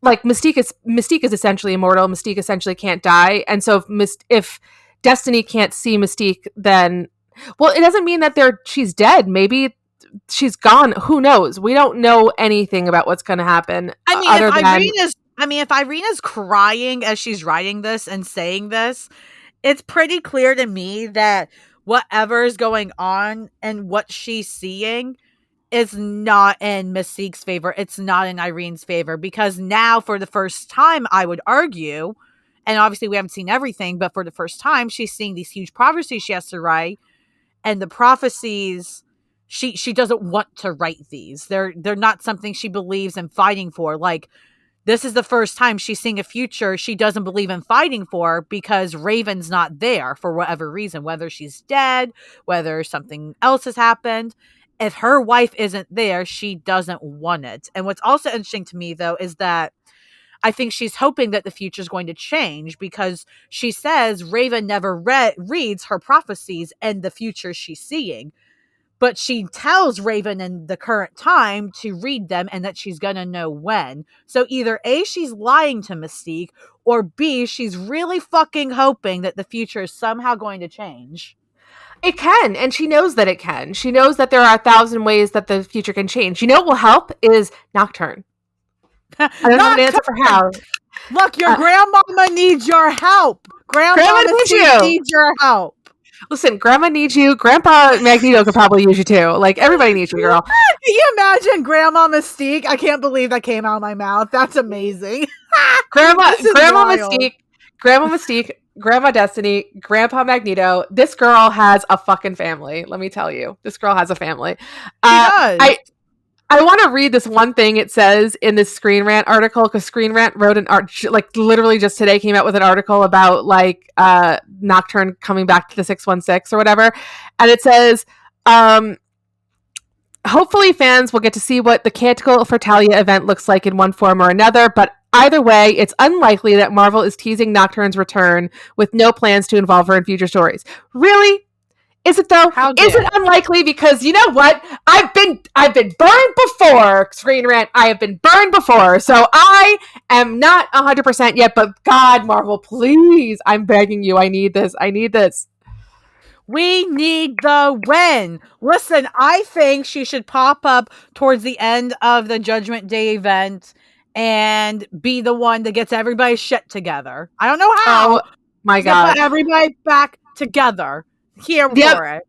like, Mystique is essentially immortal. Mystique essentially can't die. And so if Destiny can't see Mystique, then, well, it doesn't mean that she's dead. Maybe she's gone. Who knows? We don't know anything about what's going to happen. I mean, if Irene is crying as she's writing this and saying this, it's pretty clear to me that whatever is going on and what she's seeing is not in Mystique's favor. It's not in Irene's favor, because now, for the first time, I would argue, and obviously we haven't seen everything, but for the first time, she's seeing these huge prophecies she has to write, and the prophecies, she doesn't want to write these. They're not something she believes in fighting for. Like, this is the first time she's seeing a future she doesn't believe in fighting for because Raven's not there for whatever reason, whether she's dead, whether something else has happened. If her wife isn't there, she doesn't want it. And what's also interesting to me, though, is that I think she's hoping that the future is going to change, because she says Raven never reads her prophecies and the future she's seeing. But she tells Raven in the current time to read them and that she's going to know when. So either A, she's lying to Mystique, or B, she's really fucking hoping that the future is somehow going to change. It can, and she knows that it can. She knows that there are 1,000 ways that the future can change. You know what will help is Nocturne. I don't have an answer for how. Look, your grandmama needs your help. Grandma needs your help. Listen, Grandma needs you. Grandpa Magneto could probably use you too. Like, everybody needs you, girl. Can you imagine Grandma Mystique? I can't believe that came out of my mouth. That's amazing. Grandma Mystique, Grandma Destiny, Grandpa Magneto. This girl has a fucking family. Let me tell you, this girl has a family. She does. I want to read this one thing it says in this Screen Rant article, because Screen Rant wrote like literally just today came out with an article about like Nocturne coming back to the 616 or whatever. And it says, hopefully fans will get to see what the Canticle for Talia event looks like in one form or another, but either way, it's unlikely that Marvel is teasing Nocturne's return with no plans to involve her in future stories. Really? Is it though? Is it unlikely? Because you know what? I've been burned before, Screen Rant. I have been burned before. So I am not 100% yet, but God, Marvel, please. I'm begging you. I need this. We need the win. Listen, I think she should pop up towards the end of the Judgment Day event and be the one that gets everybody's shit together. I don't know how. Oh my God. Put everybody back together. Here for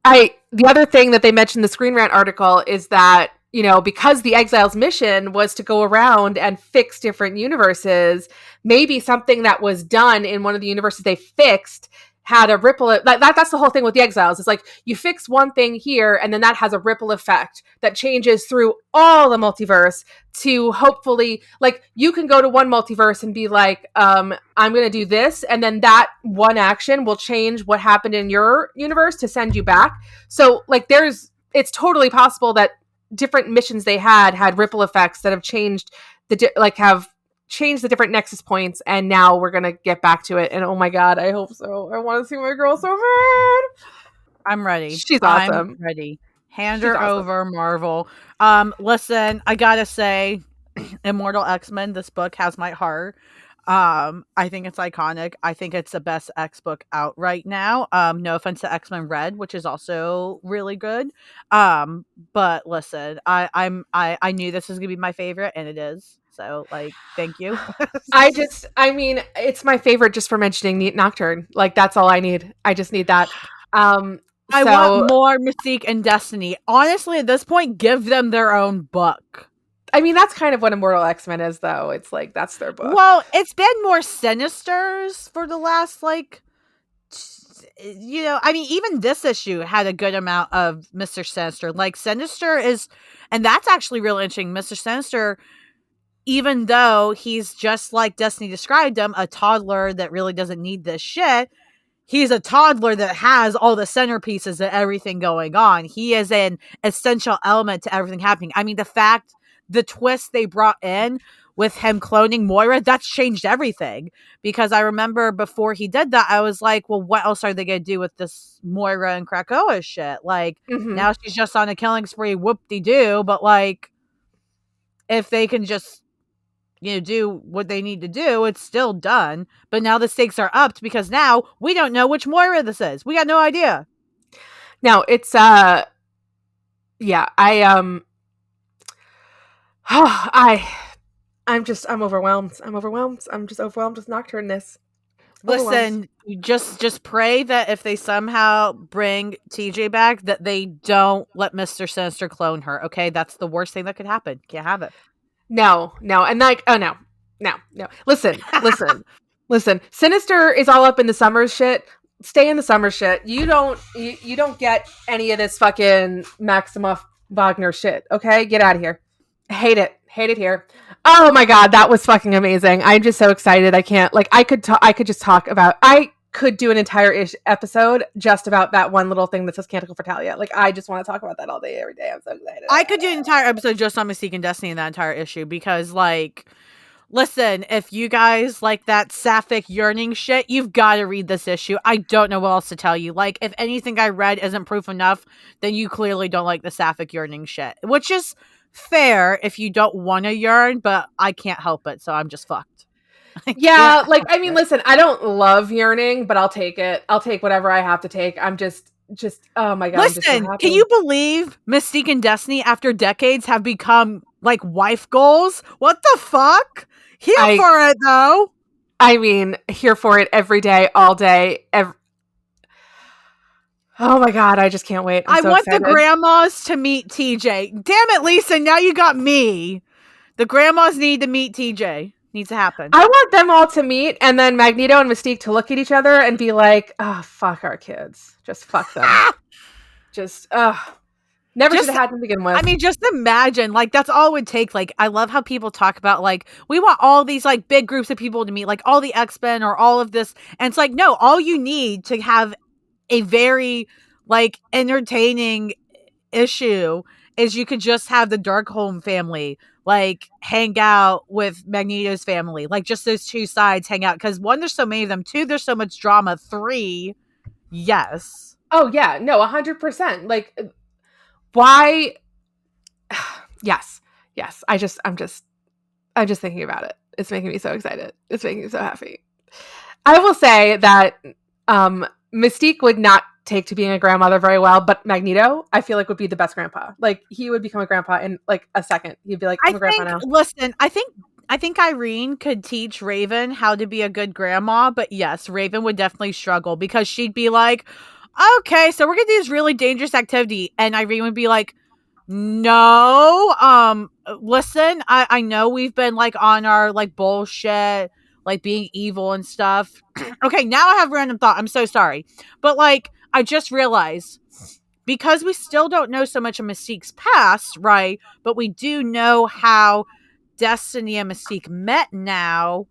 it. The other thing that they mentioned in the Screen Rant article is that, you know, because the Exiles' mission was to go around and fix different universes, maybe something that was done in one of the universes they fixed had a ripple. That's the whole thing with the Exiles. It's like you fix one thing here, and then that has a ripple effect that changes through all the multiverse to hopefully, like, you can go to one multiverse and be like, I'm going to do this, and then that one action will change what happened in your universe to send you back. So, like, it's totally possible that different missions they had ripple effects that have changed have changed the different nexus points, and now we're gonna get back to it. And oh my God, I hope so. I want to see my girl so bad. I'm ready. She's awesome. I'm ready. Hand her over, Marvel. Listen, I gotta say, Immortal X-Men, this book has my heart. I think it's iconic. I think it's the best X book out right now. No offense to X-Men Red, which is also really good. But listen, I knew this was gonna be my favorite, and it is. So, like, thank you. I mean, it's my favorite just for mentioning Nocturne. Like, that's all I need. I just need that. I want more Mystique and Destiny. Honestly, at this point, give them their own book. I mean, that's kind of what Immortal X-Men is, though. It's like, that's their book. Well, it's been more Sinisters for the last, like, you know, I mean, even this issue had a good amount of Mr. Sinister. Like, Sinister is, and that's actually really interesting. Mr. Sinister, even though he's just like Destiny described him, a toddler that really doesn't need this shit, he's a toddler that has all the centerpieces of everything going on. He is an essential element to everything happening. I mean, the twist they brought in with him cloning Moira, that's changed everything. Because I remember before he did that, I was like, well, what else are they going to do with this Moira and Krakoa shit? Like, now she's just on a killing spree, whoop-de-doo, but like, if they can just, you know, do what they need to do, it's still done. But now the stakes are upped because now we don't know which Moira this is. We got no idea. Now it's yeah, I'm overwhelmed. I'm just overwhelmed with Nocturne-ness. Listen, just pray that if they somehow bring TJ back, that they don't let Mr. Sinister clone her. Okay, that's the worst thing that could happen. Can't have it. No, and like, oh no. Listen. Sinister is all up in the Summers shit. Stay in the Summers shit. You don't get any of this fucking Maximoff Wagner shit. Okay, get out of here. Hate it here. Oh my god, that was fucking amazing. I'm just so excited. I can't, like, I could just talk about, I could do an entire episode just about that one little thing that says Canticle for Talia. Like, I just want to talk about that all day, every day. I'm so excited. I could do an entire episode just on Mystique and Destiny in that entire issue because, like, listen, if you guys like that sapphic yearning shit, you've got to read this issue. I don't know what else to tell you. Like, if anything I read isn't proof enough, then you clearly don't like the sapphic yearning shit, which is fair if you don't want to yearn, but I can't help it, so I'm just fucked. Yeah, like, I mean, listen, I don't love yearning, but I'll take it. I'll take whatever I have to take. I'm just oh my god. Listen, can you believe Mystique and Destiny after decades have become like wife goals? What the fuck? Here for it though. I mean, here for it every day, all day. Oh my god, I just can't wait. I want the grandmas to meet TJ. Damn it, Lisa, now you got me. The grandmas need to meet TJ. Needs to happen. I want them all to meet, and then Magneto and Mystique to look at each other and be like, oh, fuck our kids. Just fuck them. Never should have had them to begin with. I mean, just imagine, like, that's all it would take. Like, I love how people talk about, like, we want all these, like, big groups of people to meet, like, all the X-Men or all of this. And it's like, no, all you need to have a very, like, entertaining issue is you could just have the Darkholm family, like, hang out with Magneto's family. Like, just those two sides hang out. Because, one, there's so many of them. Two, there's so much drama. Three, yes. Oh, yeah. No, 100%. Like, why? Yes. I'm just thinking about it. It's making me so excited. It's making me so happy. I will say that Mystique would not take to being a grandmother very well, but Magneto, I feel like, would be the best grandpa. Like, he would become a grandpa in like a second. He'd be like, I'm a grandpa now. Listen, I think Irene could teach Raven how to be a good grandma, but yes, Raven would definitely struggle because she'd be like, okay, so we're gonna do this really dangerous activity, and Irene would be like, no, listen, I know we've been like on our like bullshit, like being evil and stuff. Okay, now I have a random thought. I'm so sorry. But like, I just realized, because we still don't know so much of Mystique's past, right? But we do know how Destiny and Mystique met now.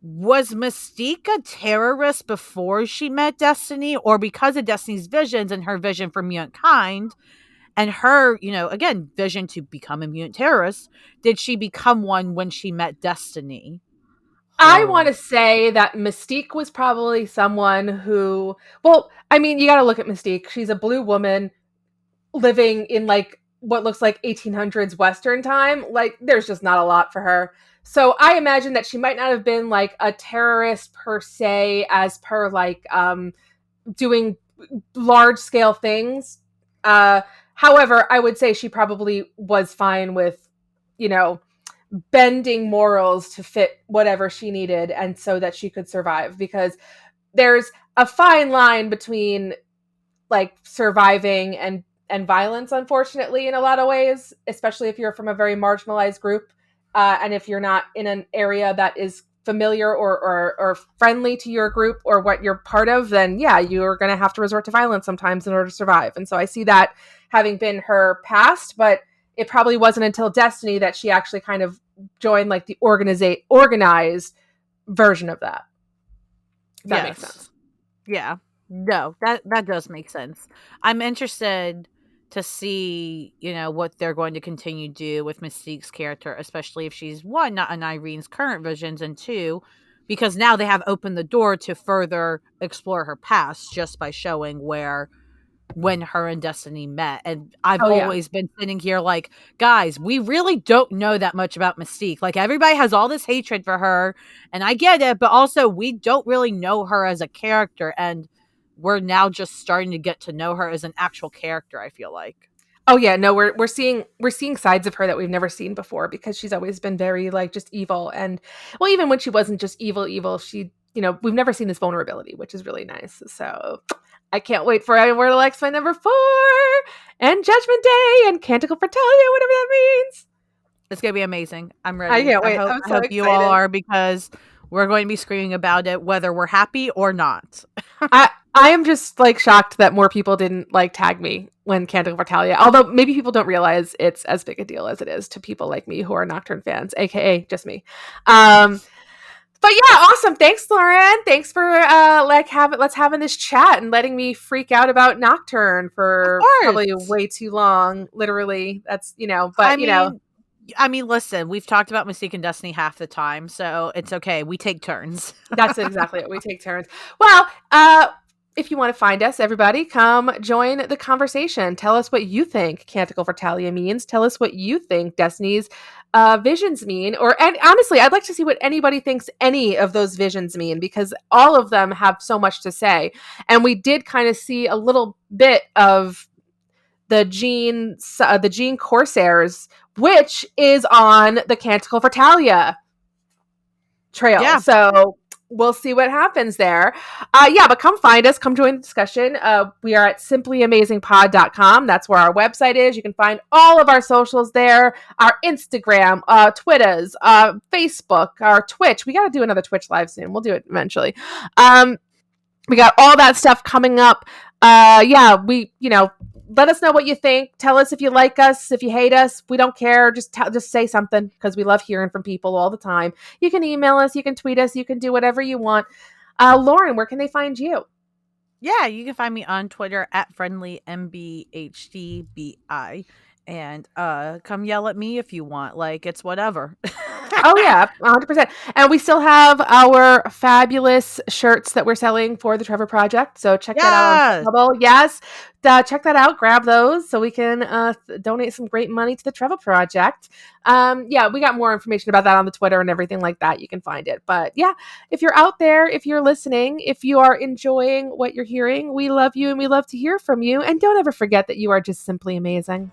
Was Mystique a terrorist before she met Destiny? Or because of Destiny's visions and her vision for mutant kind, and her, you know, again, vision to become a mutant terrorist, did she become one when she met Destiny? I want to say that Mystique was probably someone who, well, I mean, you got to look at Mystique. She's a blue woman living in like what looks like 1800s Western time. Like, there's just not a lot for her. So I imagine that she might not have been like a terrorist per se, as per like doing large scale things. However, I would say she probably was fine with, you know, bending morals to fit whatever she needed, and so that she could survive, because there's a fine line between like surviving and violence, unfortunately, in a lot of ways, especially if you're from a very marginalized group, and if you're not in an area that is familiar or friendly to your group or what you're part of, then yeah, you're going to have to resort to violence sometimes in order to survive. And so I see that having been her past, but it probably wasn't until Destiny that she actually kind of joined like the organized version of that. If that makes sense. Yeah. No, that does make sense. I'm interested to see, what they're going to continue to do with Mystique's character, especially if she's one, not in Irene's current visions, and two, because now they have opened the door to further explore her past just by showing when her and Destiny met. And I've always been sitting here like, guys, we really don't know that much about Mystique. Like, everybody has all this hatred for her, and I get it, but also we don't really know her as a character, and we're now just starting to get to know her as an actual character, I feel like. Oh yeah, no, we're seeing sides of her that we've never seen before, because she's always been very like just evil. And well, even when she wasn't just evil, she, we've never seen this vulnerability, which is really nice. So I can't wait for Immortal X-Men number 4 and Judgment Day and Canticle for Talia, whatever that means. It's gonna be amazing. I'm ready. I can't wait. I hope you all are, because we're going to be screaming about it whether we're happy or not. I am just like shocked that more people didn't like tag me when Canticle for Talia, although maybe people don't realize it's as big a deal as it is to people like me who are Nocturne fans, aka just me. But yeah, awesome. Thanks, Lauren. Thanks for let's having this chat and letting me freak out about Nocturne for probably way too long. Literally, that's but I mean, listen, we've talked about Mystique and Destiny half the time, so it's okay. We take turns. That's exactly it. We take turns. Well, if you want to find us, everybody, come join the conversation. Tell us what you think Canticle for Talia means. Tell us what you think Destiny's visions mean. And honestly, I'd like to see what anybody thinks any of those visions mean, because all of them have so much to say. And we did kind of see a little bit of the Jean Corsairs, which is on the Canticle for Talia trail. Yeah. So we'll see what happens there. But come find us. Come join the discussion. We are at simplyamazingpod.com. That's where our website is. You can find all of our socials there. Our Instagram, Twitters, Facebook, our Twitch. We got to do another Twitch live soon. We'll do it eventually. We got all that stuff coming up. Let us know what you think. Tell us if you like us, if you hate us. We don't care. Just say something, because we love hearing from people all the time. You can email us. You can tweet us. You can do whatever you want. Lauren, where can they find you? Yeah, you can find me on Twitter at friendlymBHDBI. And come yell at me if you want. Like, it's whatever. Oh yeah, 100%. And we still have our fabulous shirts that we're selling for the Trevor Project. So check that out on Bubble. Yes, check that out. Grab those so we can donate some great money to the Trevor Project. We got more information about that on the Twitter and everything like that. You can find it. But yeah, if you're out there, if you're listening, if you are enjoying what you're hearing, we love you and we love to hear from you. And don't ever forget that you are just simply amazing.